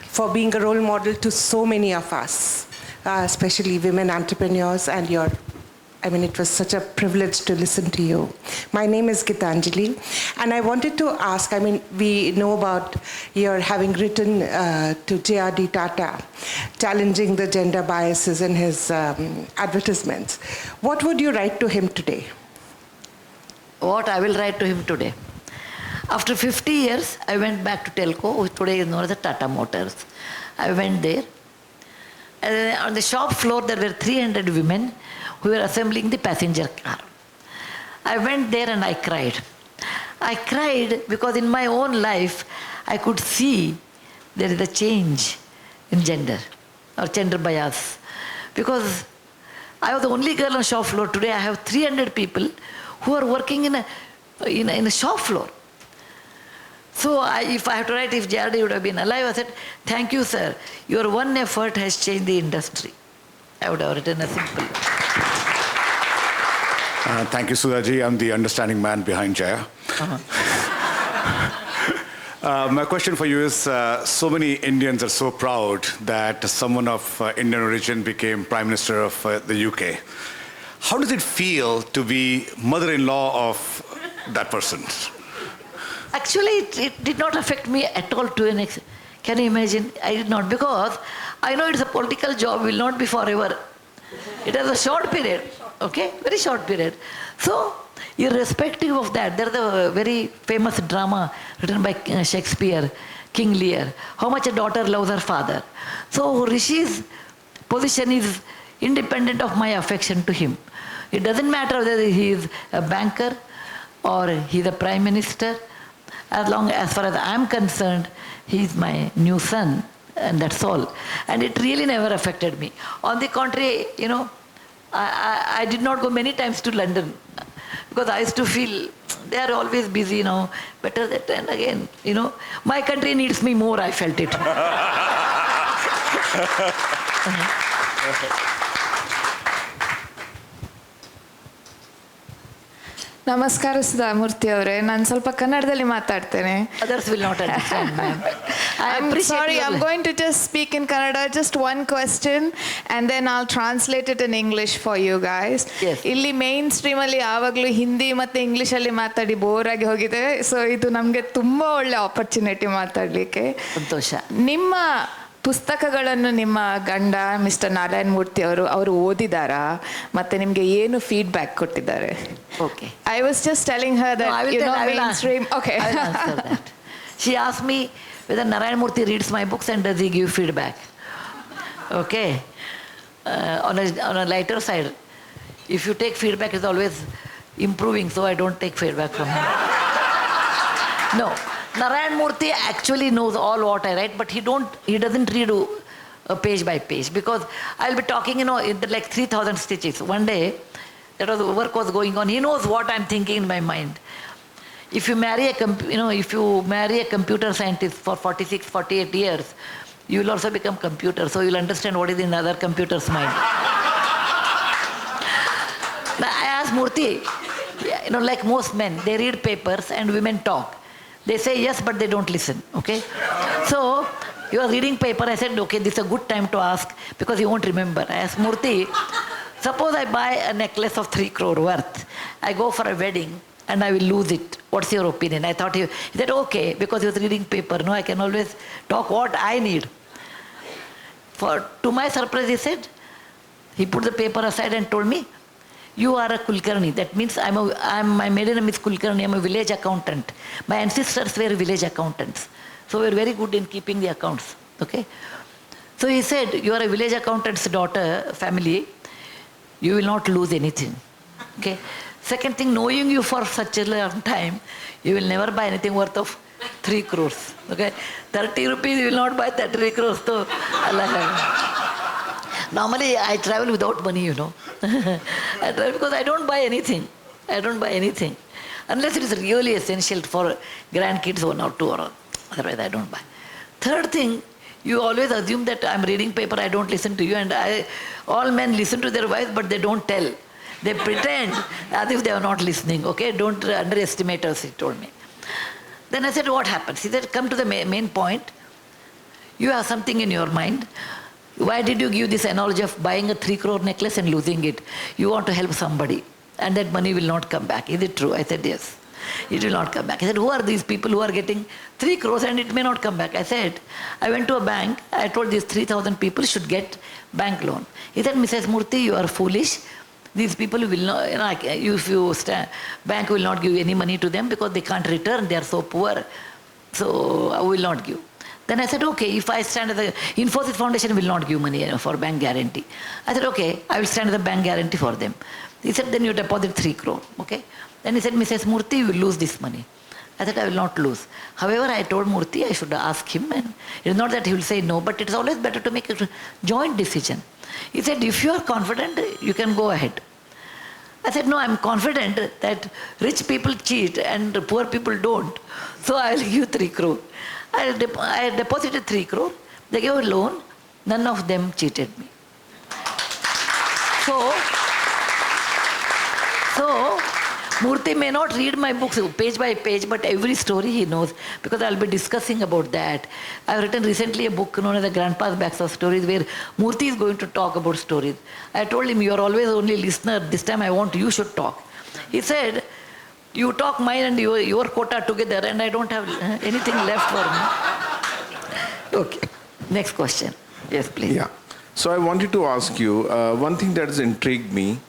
for being a role model to so many of us, especially women entrepreneurs, and it was such a privilege to listen to you. My name is Gitanjali, and I wanted to ask, we know about your having written to J.R.D. Tata, challenging the gender biases in his advertisements. What would you write to him today? What I will write to him today? After 50 years, I went back to Telco, which today is known as the Tata Motors. I went there. And on the shop floor, there were 300 women who were assembling the passenger car. I went there and I cried. I cried because in my own life, I could see there is a change in gender or gender bias. Because I was the only girl on shop floor. Today I have 300 people who are working in a shop floor. So if I have to write, if JRD would have been alive, I said, thank you, sir. Your one effort has changed the industry. I would have written a simple. Thank you, Sudhaji. I'm the understanding man behind Jaya. My question for you is, so many Indians are so proud that someone of Indian origin became Prime Minister of the UK. How does it feel to be mother-in-law of that person? Actually, it did not affect me at all to an extent. Can you imagine? I did not, because I know it's a political job, will not be forever. It has a short period, okay? Very short period. So, irrespective of that, there's a very famous drama written by Shakespeare, King Lear, how much a daughter loves her father. So, Rishi's position is independent of my affection to him. It doesn't matter whether he is a banker or he's a prime minister. As far as I'm concerned, he's my new son, and that's all. And it really never affected me. On the contrary, you know, I did not go many times to London because I used to feel they are always busy, you know, better that. And again, you know, my country needs me more, I felt it. ನಮಸ್ಕಾರ ಸುಧಾ ಮೂರ್ತಿ ಅವರೇ, ನಾನು ಸ್ವಲ್ಪ ಕನ್ನಡದಲ್ಲಿ ಮಾತಾಡ್ತೇನೆ. Others will not understand, ma'am. I'm sorry, I'm going to just speak in Kannada, just one question, and then I'll translate it in English for you guys. Yes. ಇಲ್ಲಿ main stream ಅಲ್ಲಿ ಯಾವಾಗಲೂ ಹಿಂದಿ ಮತ್ತೆ ಇಂಗ್ಲಿಷ್ ಅಲ್ಲಿ ಮಾತಾಡಿ bore ಆಗಿ ಹೋಗಿದೆ. So ಇದು ನಮಗೆ ತುಂಬಾ ಒಳ್ಳೆ ಆಪರ್ಚುನಿಟಿ ಮಾತಾಡ್ಲಿಕ್ಕೆ. ಸಂತೋಷ. ನಿಮ್ಮ ಪುಸ್ತಕಗಳನ್ನು ನಿಮ್ಮ ಗಂಡ ಮಿಸ್ಟರ್ ನಾರಾಯಣ ಮೂರ್ತಿ ಅವರು ಓದಿದಾರಾ, ಮತ್ತೆ ನಿಮಗೆ ಏನು ಫೀಡ್ಬ್ಯಾಕ್ ಕೊಟ್ಟಿದ್ದಾರೆ? Okay. I was just telling her that, no, mainstream. Okay. I will answer that. She asked me whether Narayan Murthy reads my books and does he give feedback. Okay. On a lighter side, if you take feedback, it's always improving, so I don't take feedback from him. No. Narayan Murthy actually knows all what I write, but he doesn't read page by page, because I'll be talking, you know, like 3,000 stitches. One day, work was going on. He knows what I'm thinking in my mind. If you marry a computer scientist for 46, 48 years, you will also become computer, so you'll understand what is in other computer's mind. I asked Murthy, you know, like most men, they read papers and women talk. They say yes, but they don't listen, okay? So, you are reading paper, I said, okay, this is a good time to ask, because you won't remember. I asked Murthy, suppose I buy a necklace of 3 crore worth. I go for a wedding and I will lose it. What's your opinion? I thought he said, okay, because he was reading paper. No, I can always talk what I need. To my surprise, he said, he put the paper aside and told me, you are a Kulkarni. That means my maiden name is Kulkarni. I'm a village accountant. My ancestors were village accountants. So we're very good in keeping the accounts. Okay? So he said, you are a village accountant's daughter, family. You will not lose anything. Okay? Second thing, knowing you for such a long time, you will never buy anything worth of 3 crores. Okay? 30 rupees, you will not buy 30 crores. So, normally, I travel without money, you know. I travel because I don't buy anything. I don't buy anything. Unless it is really essential for grandkids 1 or 2 or otherwise I don't buy. Third thing, you always assume that I'm reading paper, I don't listen to you, and all men listen to their wives, but they don't tell. They pretend as if they are not listening, okay? Don't underestimate us, he told me. Then I said, what happens? He said, come to the main point. You have something in your mind. Why did you give this analogy of buying a 3 crore necklace and losing it? You want to help somebody, and that money will not come back. Is it true? I said, yes. It will not come back. He said, who are these people who are getting 3 crores and it may not come back? I said, I went to a bank. I told these 3,000 people should get bank loan. He said, Mrs. Murthy, you are foolish. These people will not, you know, if you bank will not give any money to them because they can't return. They are so poor. So I will not give. Then I said, okay, if I stand as a, Infosys Foundation will not give money for bank guarantee. I said, okay, I will stand as a bank guarantee for them. He said, then you deposit 3 crore, okay? Then he said, Mrs. Murthy, you will lose this money. I said, I will not lose. However, I told Murthy I should ask him, and it is not that he will say no, but it is always better to make a joint decision. He said, if you are confident, you can go ahead. I said, no, I'm confident that rich people cheat and poor people don't. So I'll give 3 crore. I deposited 3 crore. They gave a loan. None of them cheated me. So Murthy may not read my books page by page, but every story he knows, because I'll be discussing about that. I've written recently a book known as the Grandpa's Bags of Stories, where Murthy is going to talk about stories. I told him, you're always only listener. This time I want you should talk. He said, you talk mine and your quota together, and I don't have anything left for me. Okay. Next question. Yes, please. Yeah. So I wanted to ask you, one thing that has intrigued me,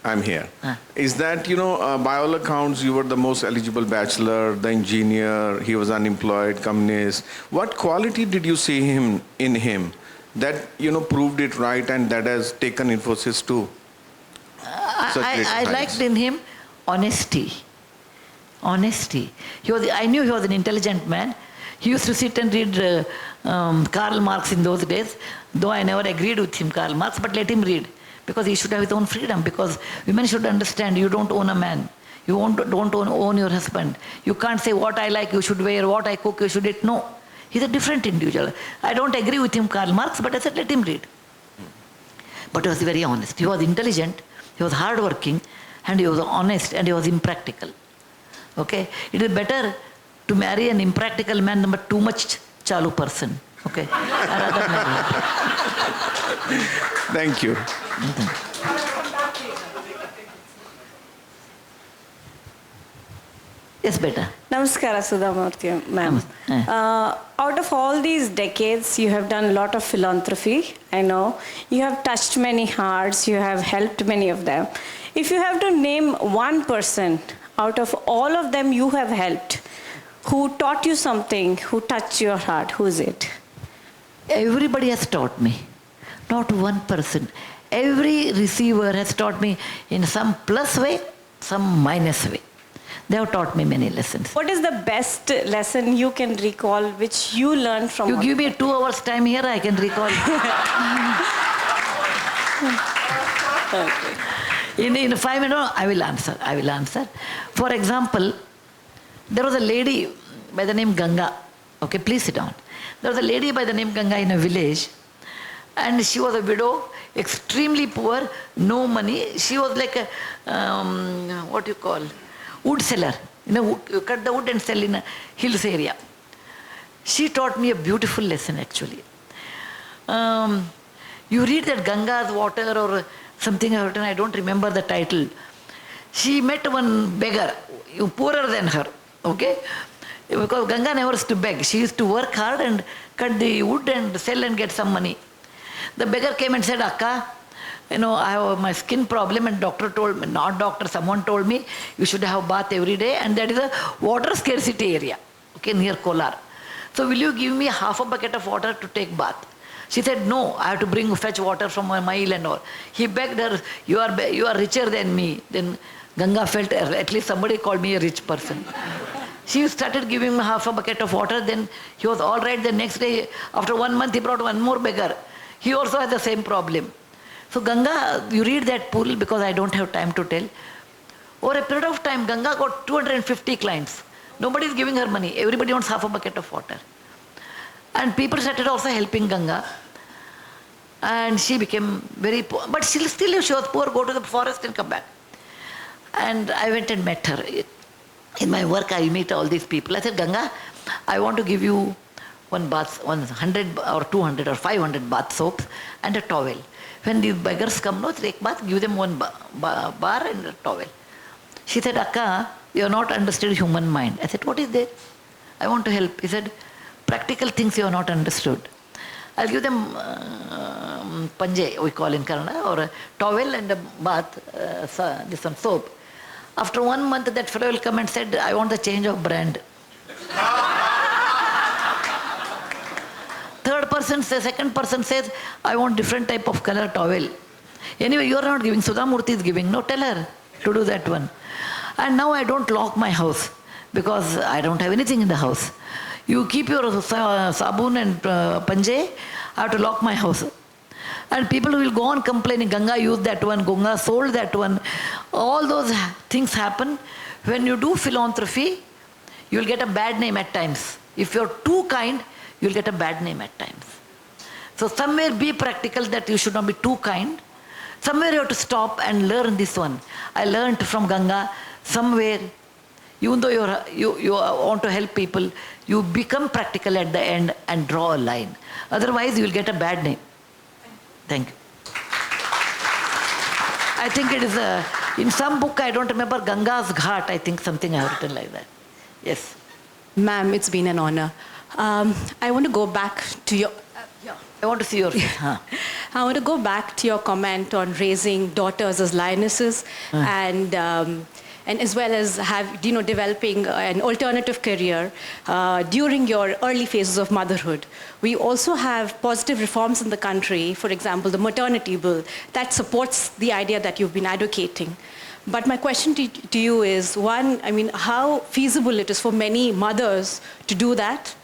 I'm here, is that, by all accounts, you were the most eligible bachelor, the engineer, he was unemployed, communist. What quality did you see in him that, proved it right and that has taken 𝒕𝒆𝒂𝒃 to such great I heights? liked in him honesty. Honesty. I knew he was an intelligent man. He used to sit and read Karl Marx in those days, though I never agreed with him, Karl Marx, but let him read, because he should have his own freedom, because women should understand you don't own a man. You don't own your husband. You can't say what I like you should wear, what I cook you should eat. No. He's a different individual. I don't agree with him, Karl Marx, but I said let him read. But he was very honest. He was intelligent, he was hardworking, and he was honest, and he was impractical. Okay? It is better to marry an impractical man than a too much chalu person. Okay? I rather marry him. Thank you. Yes, beta. Namaskara, Sudha Murty, ma'am. Out of all these decades, you have done a lot of philanthropy, I know. You have touched many hearts, you have helped many of them. If you have to name one person out of all of them you have helped, who taught you something, who touched your heart, who is it? Everybody has taught me, not one person. Every receiver has taught me in some plus way, some minus way. They have taught me many lessons. What is the best lesson you can recall which you learned from? You give me 2 hours time here, I can recall. In 5 minutes, I will answer. For example, there was a lady by the name Ganga. Okay, please sit down. There was a lady by the name Ganga in a village, and she was a widow, extremely poor, no money. She was like a, wood seller. You cut the wood and sell in a hills area. She taught me a beautiful lesson actually. You read that Ganga's water or something I've written, I don't remember the title. She met one beggar, poorer than her, okay? Because Ganga never used to beg. She used to work hard and cut the wood and sell and get some money. The beggar came and said, Akka, I have my skin problem, and doctor told me, not doctor, someone told me, you should have bath every day, and that is a water scarcity area, okay, near Kolar. So will you give me half a bucket of water to take bath? She said, no, I have to fetch water from a mile and all. He begged her, you are richer than me. Then Ganga felt, at least somebody called me a rich person. She started giving him half a bucket of water, then he was all right. The next day, after 1 month, he brought one more beggar. He also had the same problem. So Ganga, you read that pool, because I don't have time to tell. Over a period of time, Ganga got 250 clients. Nobody is giving her money. Everybody wants half a bucket of water. And people started also helping Ganga. And she became very poor. But still if she was poor, go to the forest and come back. And I went and met her. In my work, I meet all these people. I said, Ganga, I want to give you 100 or 200 or 500 bath soaps and a towel. When these beggars come, take bath, give them one bar and a towel. She said, Akka, you have not understood human mind. I said, what is there? I want to help. He said, practical things you have not understood. I'll give them panje, we call in Kannada, or a towel and a bath, this one, soap. After 1 month, that fellow will come and said, I want the change of brand. Third person says, second person says, I want different type of color towel. Anyway, you are not giving, Sudha Murty is giving. No, tell her to do that one. And now I don't lock my house, because I don't have anything in the house. You keep your sabun and panje, I have to lock my house. And people will go on complaining, Ganga used that one, Ganga sold that one. All those things happen. When you do philanthropy, you will get a bad name at times. If you're too kind, you'll get a bad name at times. So somewhere be practical that you should not be too kind. Somewhere you have to stop and learn this one. I learned from Ganga, somewhere, even though you want to help people, you become practical at the end and draw a line. Otherwise, you will get a bad name. Thank you. I think it is in some book, I don't remember, Ganga's Ghat, I think something I have written like that. Yes. Ma'am, it's been an honor. I want to go back to your... I want to see your face. I want to go back to your comment on raising daughters as lionesses and as well as developing an alternative career during your early phases of motherhood. We also have positive reforms in the country, for example, the maternity bill, that supports the idea that you've been advocating. But my question to you is, one, I mean, how feasible it is for many mothers to do that?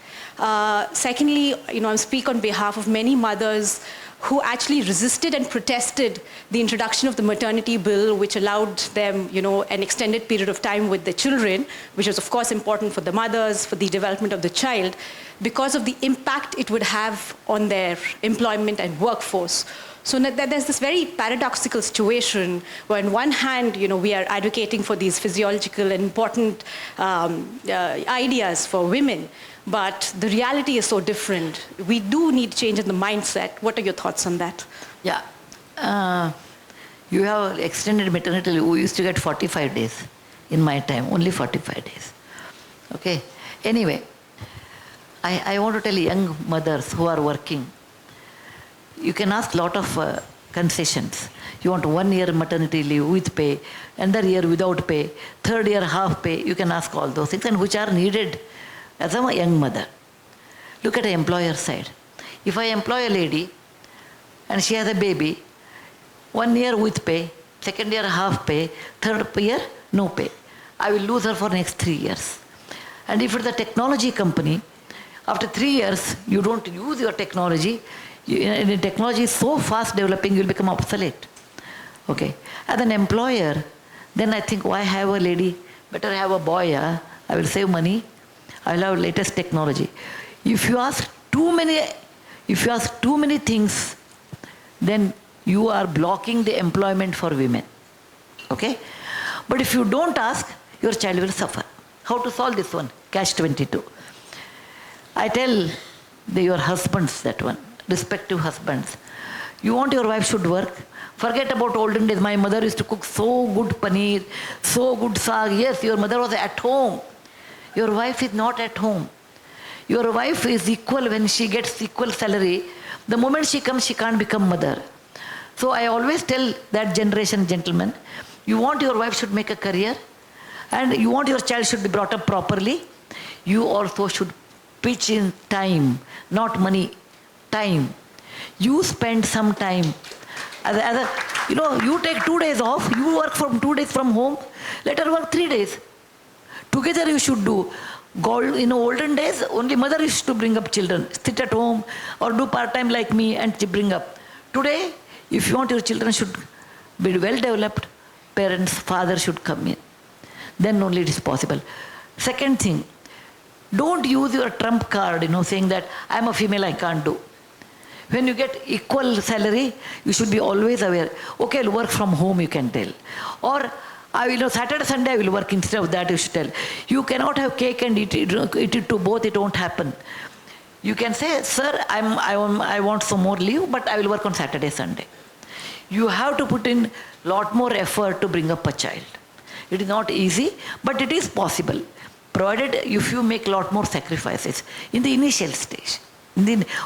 Secondly, I speak on behalf of many mothers who actually resisted and protested the introduction of the maternity bill, which allowed them, an extended period of time with their children, which was, of course, important for the mothers, for the development of the child, because of the impact it would have on their employment and workforce. So there's this very paradoxical situation where on one hand, we are advocating for these physiological and important ideas for women, but the reality is so different. We do need change in the mindset. What are your thoughts on that? Yeah. You have extended maternity leave. We used to get 45 days in my time, only 45 days. Okay. Anyway, I want to tell young mothers who are working, you can ask a lot of concessions. You want 1 year maternity leave with pay, another year without pay, third year half pay. You can ask all those things, and which are needed as a young mother. Look at the employer side. If I employ a lady and she has a baby, 1 year with pay, second year half pay, third year no pay, I will lose her for next 3 years. And if it's a technology company, after 3 years you don't use your technology, the technology is so fast developing, you'll become obsolete. Okay. As an employer, then I think, why have a lady? Better have a boy. I will save money. I will have latest technology. If you ask too many things, then you are blocking the employment for women. Okay? But if you don't ask, your child will suffer. How to solve this one? Catch-22. I tell your husbands that one, respective husbands, you want your wife should work, forget about olden days. My mother used to cook so good paneer, so good saag. Yes, your mother was at home. Your wife is not at home. Your wife is equal when she gets equal salary. The moment she comes, she can't become mother. So I always tell that generation, gentlemen, you want your wife should make a career, and you want your child should be brought up properly, you also should pitch in time, not money, time. You spend some time. You take 2 days off, you work from 2 days from home, let her work 3 days. Together you should do. In olden days, only mother used to bring up children, sit at home or do part-time like me and bring up. Today, if you want your children should be well developed, parents, father should come in. Then only it is possible. Second thing, don't use your trump card, saying that I'm a female, I can't do. When you get equal salary, you should be always aware. Okay, I'll work from home, you can tell. Or Saturday, Sunday I will work. Instead of that, you should tell. You cannot have cake and eat it to both. It won't happen. You can say, sir, I want some more leave, but I will work on Saturday, Sunday. You have to put in lot more effort to bring up a child. It is not easy, but it is possible, provided if you make lot more sacrifices in the initial stage.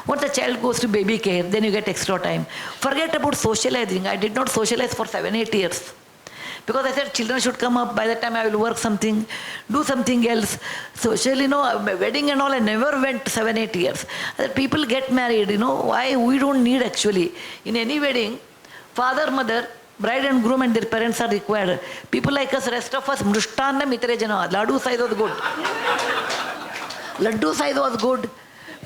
Once the child goes to baby care, then you get extra time. Forget about socializing. I did not socialize for 7-8 years. Because I said children should come up, by the time I will work something, do something else. Socially, wedding and all, I never went 7-8 years. People get married, why? We don't need actually. In any wedding, father, mother, bride and groom and their parents are required. People like us, rest of us, mrishtanna mitre jana. Laddu size was good. Laddu size was good.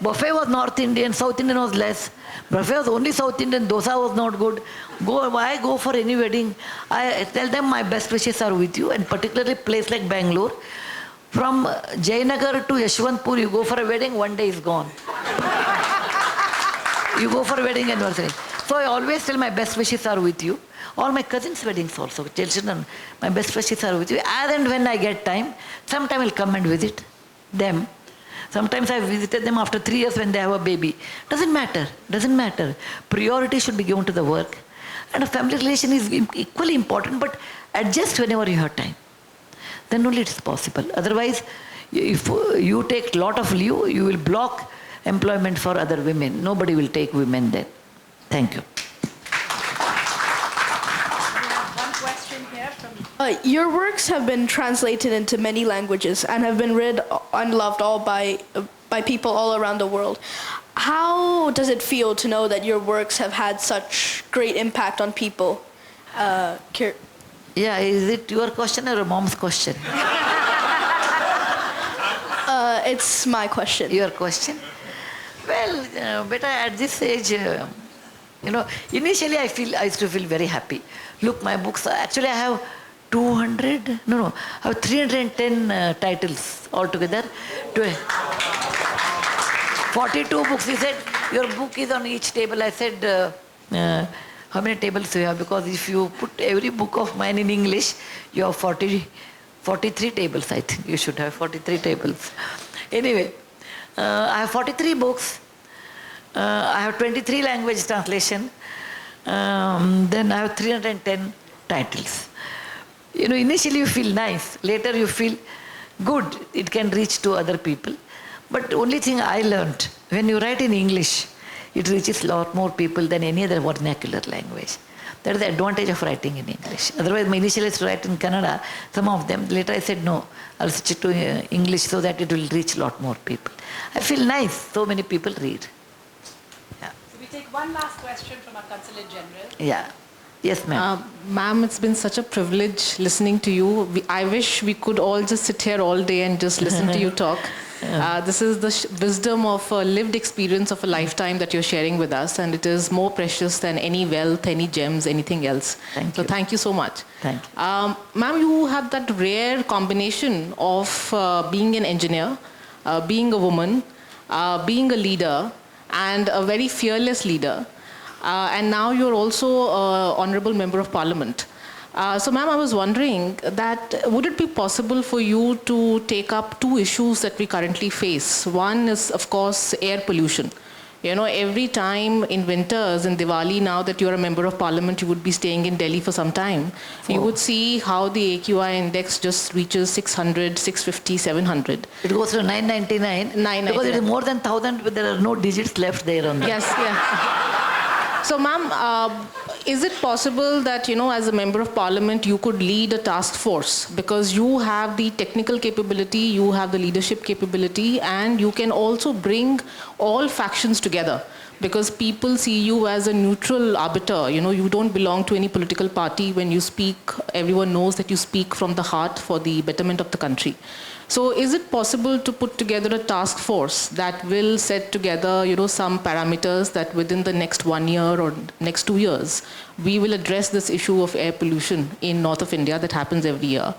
Buffet was North Indian, South Indian was less. Buffet was only South Indian, dosa was not good. Why go for any wedding? I tell them my best wishes are with you, and particularly place like Bangalore. From Jayanagar to Yeshwantpur, you go for a wedding, one day is gone. You go for a wedding anniversary. So I always tell my best wishes are with you. All my cousins' weddings also, children, my best wishes are with you. As and when I get time, sometime I'll come and visit them. Sometimes I visited them after 3 years when they have a baby. Doesn't matter, doesn't matter. Priority should be given to the work. And a family relation is equally important, but adjust whenever you have time. Then only it's possible. Otherwise, if you take a lot of leave, you will block employment for other women. Nobody will take women then. Thank you. Your works have been translated into many languages and have been read and loved all by people all around the world. How does it feel to know that your works have had such great impact on people? Yeah, is it your question or your mom's question? It's my question. Your question? Well, better at this age, initially I used to feel very happy. Look, my books, actually I have 310 titles altogether. 42 books. He said, your book is on each table. I said, how many tables do you have? Because if you put every book of mine in English, you have 43 tables, I think. You should have 43 tables. Anyway, I have 43 books. I have 23 language translation. Then I have 310 titles. Initially you feel nice. Later you feel good. It can reach to other people. But only thing I learned, when you write in English, it reaches a lot more people than any other vernacular language. That is the advantage of writing in English. Otherwise, my initial is to write in Kannada, some of them. Later I said, no, I'll switch it to English so that it will reach a lot more people. I feel nice, so many people read. So we take one last question from our Consulate General. Yeah. Yes, ma'am. Ma'am, it's been such a privilege listening to you. I wish we could all just sit here all day and just listen to you talk. This is the wisdom of a lived experience of a lifetime that you're sharing with us, and it is more precious than any wealth, any gems, anything else. Thank you so much. Thank you. Ma'am, you have that rare combination of being an engineer, being a woman, being a leader, and a very fearless leader. And now you're also Honorable Member of Parliament. So ma'am, I was wondering that would it be possible for you to take up two issues that we currently face? One is, of course, air pollution. Every time in winters, in Diwali, now that you're a Member of Parliament, you would be staying in Delhi for some time. You would see how the AQI index just reaches 600, 650, 700. It goes to 999. 999. Because it is more than 1,000, but there are no digits left there on that. Yes, yeah. So, ma'am, is it possible that, as a Member of Parliament, you could lead a task force? Because you have the technical capability, you have the leadership capability, and you can also bring all factions together. Because people see you as a neutral arbiter. You don't belong to any political party. When you speak, everyone knows that you speak from the heart for the betterment of the country. So is it possible to put together a task force that will set together, some parameters that within the next 1 year or next 2 years, we will address this issue of air pollution in north of India that happens every year?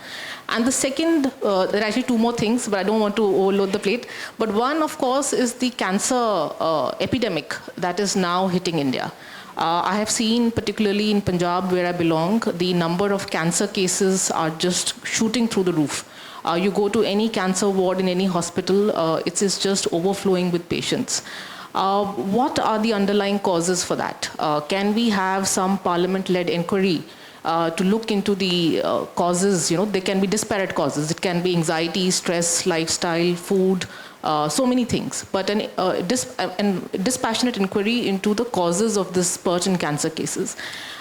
And the second, there are actually two more things, but I don't want to overload the plate. But one, of course, is the cancer epidemic that is now hitting India. I have seen, particularly in Punjab, where I belong, the number of cancer cases are just shooting through the roof. You go to any cancer ward in any hospital, it is just overflowing with patients. What are the underlying causes for that? Can we have some parliament-led inquiry to look into the causes? There can be disparate causes. It can be anxiety, stress, lifestyle, food, so many things. But a dispassionate inquiry into the causes of this spurt in cancer cases.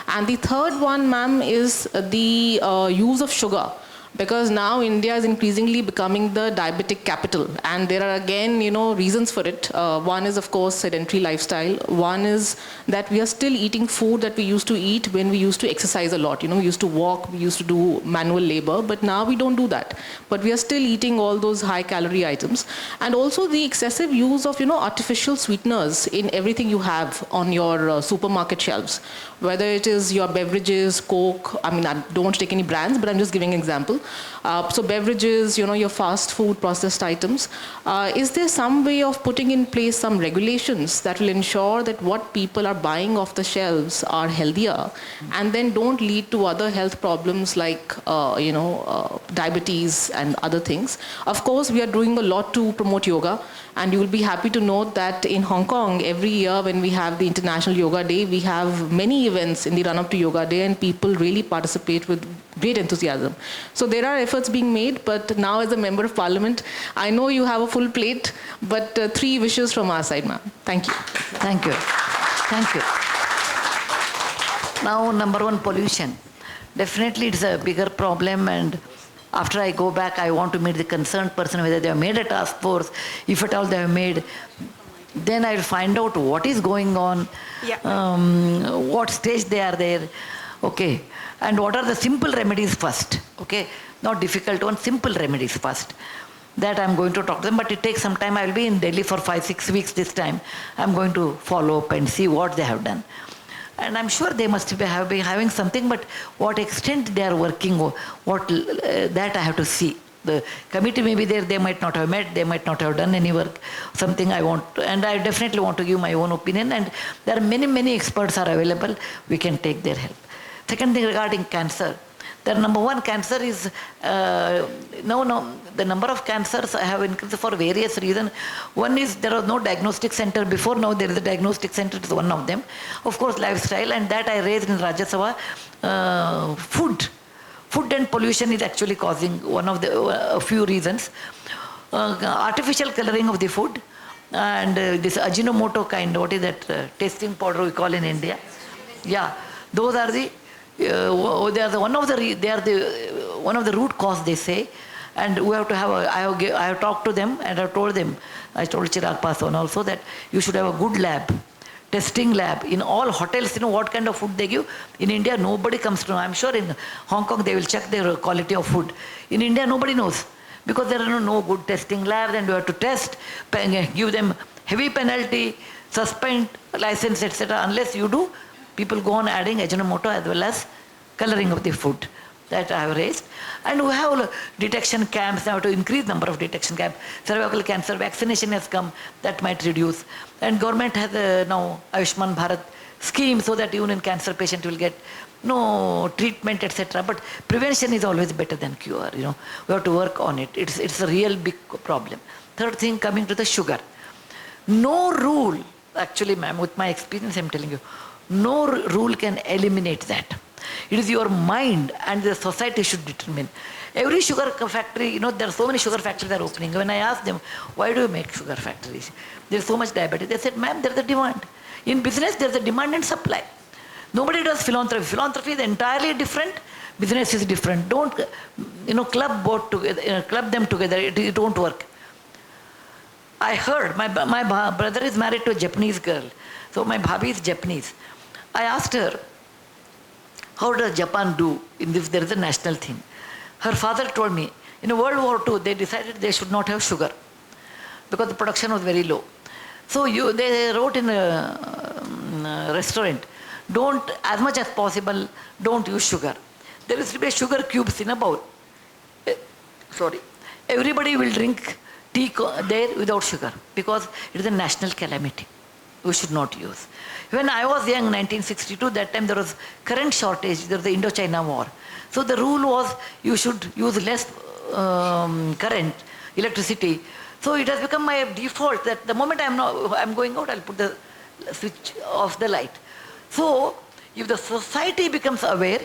And the third one, ma'am, is the use of sugar. Because now India is increasingly becoming the diabetic capital, and there are again, reasons for it. One is, of course, sedentary lifestyle. One is that we are still eating food that we used to eat when we used to exercise a lot. We used to walk, we used to do manual labor, but now we don't do that. But we are still eating all those high-calorie items, and also the excessive use of, artificial sweeteners in everything you have on your supermarket shelves. Whether it is your beverages, Coke, I don't want to take any brands, but I'm just giving an example. So beverages, your fast food processed items. Is there some way of putting in place some regulations that will ensure that what people are buying off the shelves are healthier and then don't lead to other health problems like, diabetes and other things? Of course, we are doing a lot to promote yoga. And you will be happy to note that in Hong Kong, every year when we have the International Yoga Day, we have many events in the run-up to Yoga Day, and people really participate with great enthusiasm. So there are efforts being made, but now as a Member of Parliament, I know you have a full plate, but 3 wishes from our side, ma'am. Thank you. Thank you. Thank you. Now, number 1, pollution. Definitely it's a bigger problem, and after I go back, I want to meet the concerned person, whether they have made a task force, if at all they have made. Then I will find out what is going on, what stage they are there, okay, and what are the simple remedies first, okay, not difficult ones, simple remedies first. That I'm going to talk to them, but it takes some time. I will be in Delhi for 5-6 weeks this time. I'm going to follow up and see what they have done. And I'm sure they must be having something, but what extent they are working, that I have to see. The committee may be there, they might not have met, they might not have done any work, something I want to, and I definitely want to give my own opinion, and there are many experts are available, we can take their help. Second thing regarding cancer. The number 1 cancer is, the number of cancers have increased for various reasons. One is there was no diagnostic center before, now there is a diagnostic center, it's one of them. Of course, lifestyle, and that I raised in Rajya Sabha. Food and pollution is actually causing one of the, a few reasons. Artificial coloring of the food, and this Ajinomoto kind, what is that, tasting powder we call in India. Yeah, those are the, they are the one of the root cause, they say, and we have to have I have talked to them and I have told them, I told Chirag Paswan also that you should have a good lab, testing lab in all hotels. What kind of food they give. In India, nobody comes to know. I'm sure in Hong Kong they will check their quality of food. In India, nobody knows because there are no good testing labs, and you have to test, give them heavy penalty, suspend license, etc. Unless you do, people go on adding Ajinomoto as well as coloring of the food. That I have raised. And we have detection camps now to increase number of detection camps. Cervical cancer vaccination has come, that might reduce. And government has now �Ա𝑦ushman Bharat scheme so that even in cancer patient will get no treatment, etc. But prevention is always better than cure. We have to work on it. It's a real big problem. Third thing, coming to the sugar. No rule, actually ma'am, with my experience I'm telling you, no rule can eliminate that. It is your mind and the society should determine. Every sugar factory, there are so many sugar factories that are opening. When I asked them, why do you make sugar factories? There's so much diabetes. They said, ma'am, there's a demand. In business, there's a demand and supply. Nobody does philanthropy. Philanthropy is entirely different. Business is different. Don't, club them together. It won't work. I heard, my brother is married to a Japanese girl. So my bhabhi is Japanese. I asked her, how does Japan do in this? There is a national thing. Her father told me, in World War II, they decided they should not have sugar because the production was very low. So they wrote in a restaurant, don't, as much as possible, don't use sugar. There is to be sugar cubes in a bowl. Everybody will drink tea there without sugar because it is a national calamity. We should not use. When I was young, 1962, that time there was current shortage, there was the Indo-China war. So the rule was you should use less current, electricity. So it has become my default that the moment I'm going out, I'll put the switch off the light. So if the society becomes aware,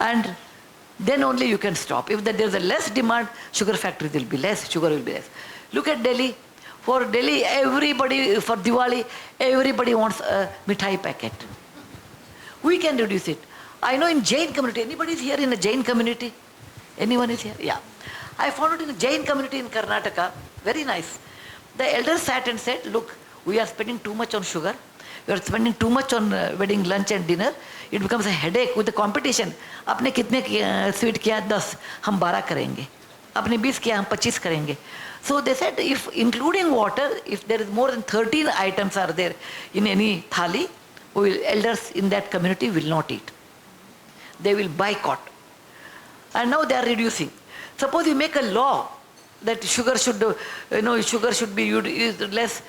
and then only you can stop. If there's a less demand, sugar factories will be less, sugar will be less. Look at Delhi. For Delhi, everybody, for Diwali, everybody wants a mithai packet. We can reduce it. I know in Jain community, anybody is here in a Jain community? Anyone is here? Yeah. I found it in the Jain community in Karnataka. Very nice. The elders sat and said, look, we are spending too much on sugar. We are spending too much on wedding lunch and dinner. It becomes a headache with the competition. आपने कितने sweet किया 10, हम 12 करेंगे. आपने 20 किया हम 25 करेंगे. So they said, if including water, if there is more than 13 items are there in any thali, elders in that community will not eat. They will boycott. And now they are reducing. Suppose you make a law that sugar should be used less,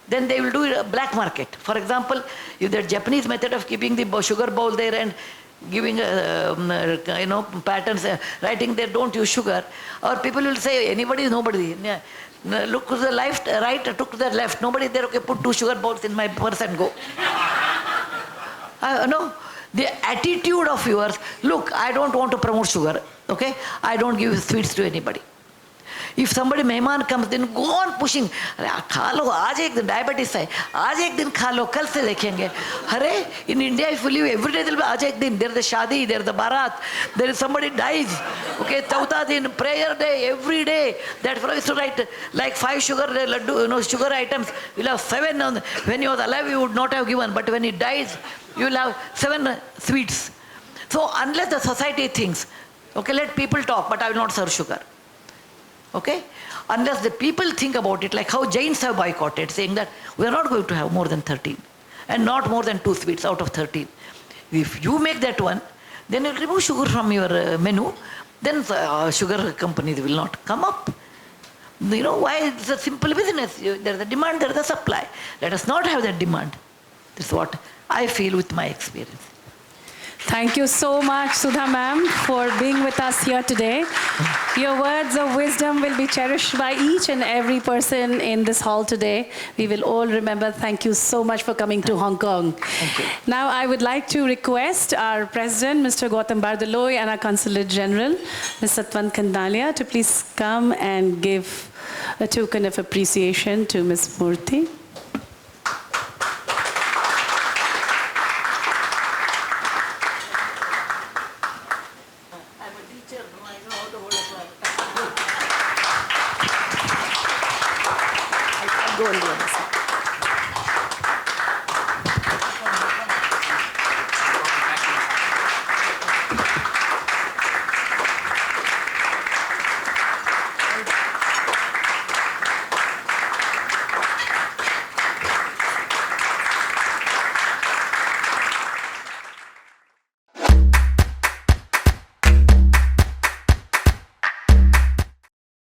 then they will do a black market. For example, if the Japanese method of keeping the sugar bowl there and giving patterns, writing there, don't use sugar, or people will say, anybody is nobody. Look to the left, right, look to the left. Nobody there, okay, put 2 sugar bowls in my purse and go. No, the attitude of yours, look, I don't want to promote sugar, okay? I don't give sweets to anybody. If somebody mehman comes, then go on pushing. खा लो, आज एक दिन diabetes है, आज एक दिन खा लो, कल से देखेंगे. अरे, in India, if you live every day, आज एक दिन, there is the shadi, there is the barat, there is somebody dies. Okay, चौथा दिन, prayer day, every day. That fellow is to write like 5 sugar sugar items. You'll have 7. When he was alive, you would not have given, but when he dies, you will have 7 sweets. So unless the society thinks, okay, let people talk, but I will not serve sugar. Okay? Unless the people think about it, like how Jains have boycotted, saying that we are not going to have more than 13 and not more than 2 sweets out of 13. If you make that one, then you'll remove sugar from your menu, then sugar companies will not come up. You know why? It's a simple business. There's a demand, there's a supply. Let us not have that demand. That's what I feel with my experience. Thank you so much, Sudha ma'am, for being with us here today. Your words of wisdom will be cherished by each and every person in this hall today. We will all remember. Thank you so much for coming to Hong Kong. Thank you. Now, I would like to request our President, Mr. Gautam Bardaloi, and our Consulate General, Ms. Satwan Kandalia, to please come and give a token of appreciation to Ms. Murty. Go on the other side.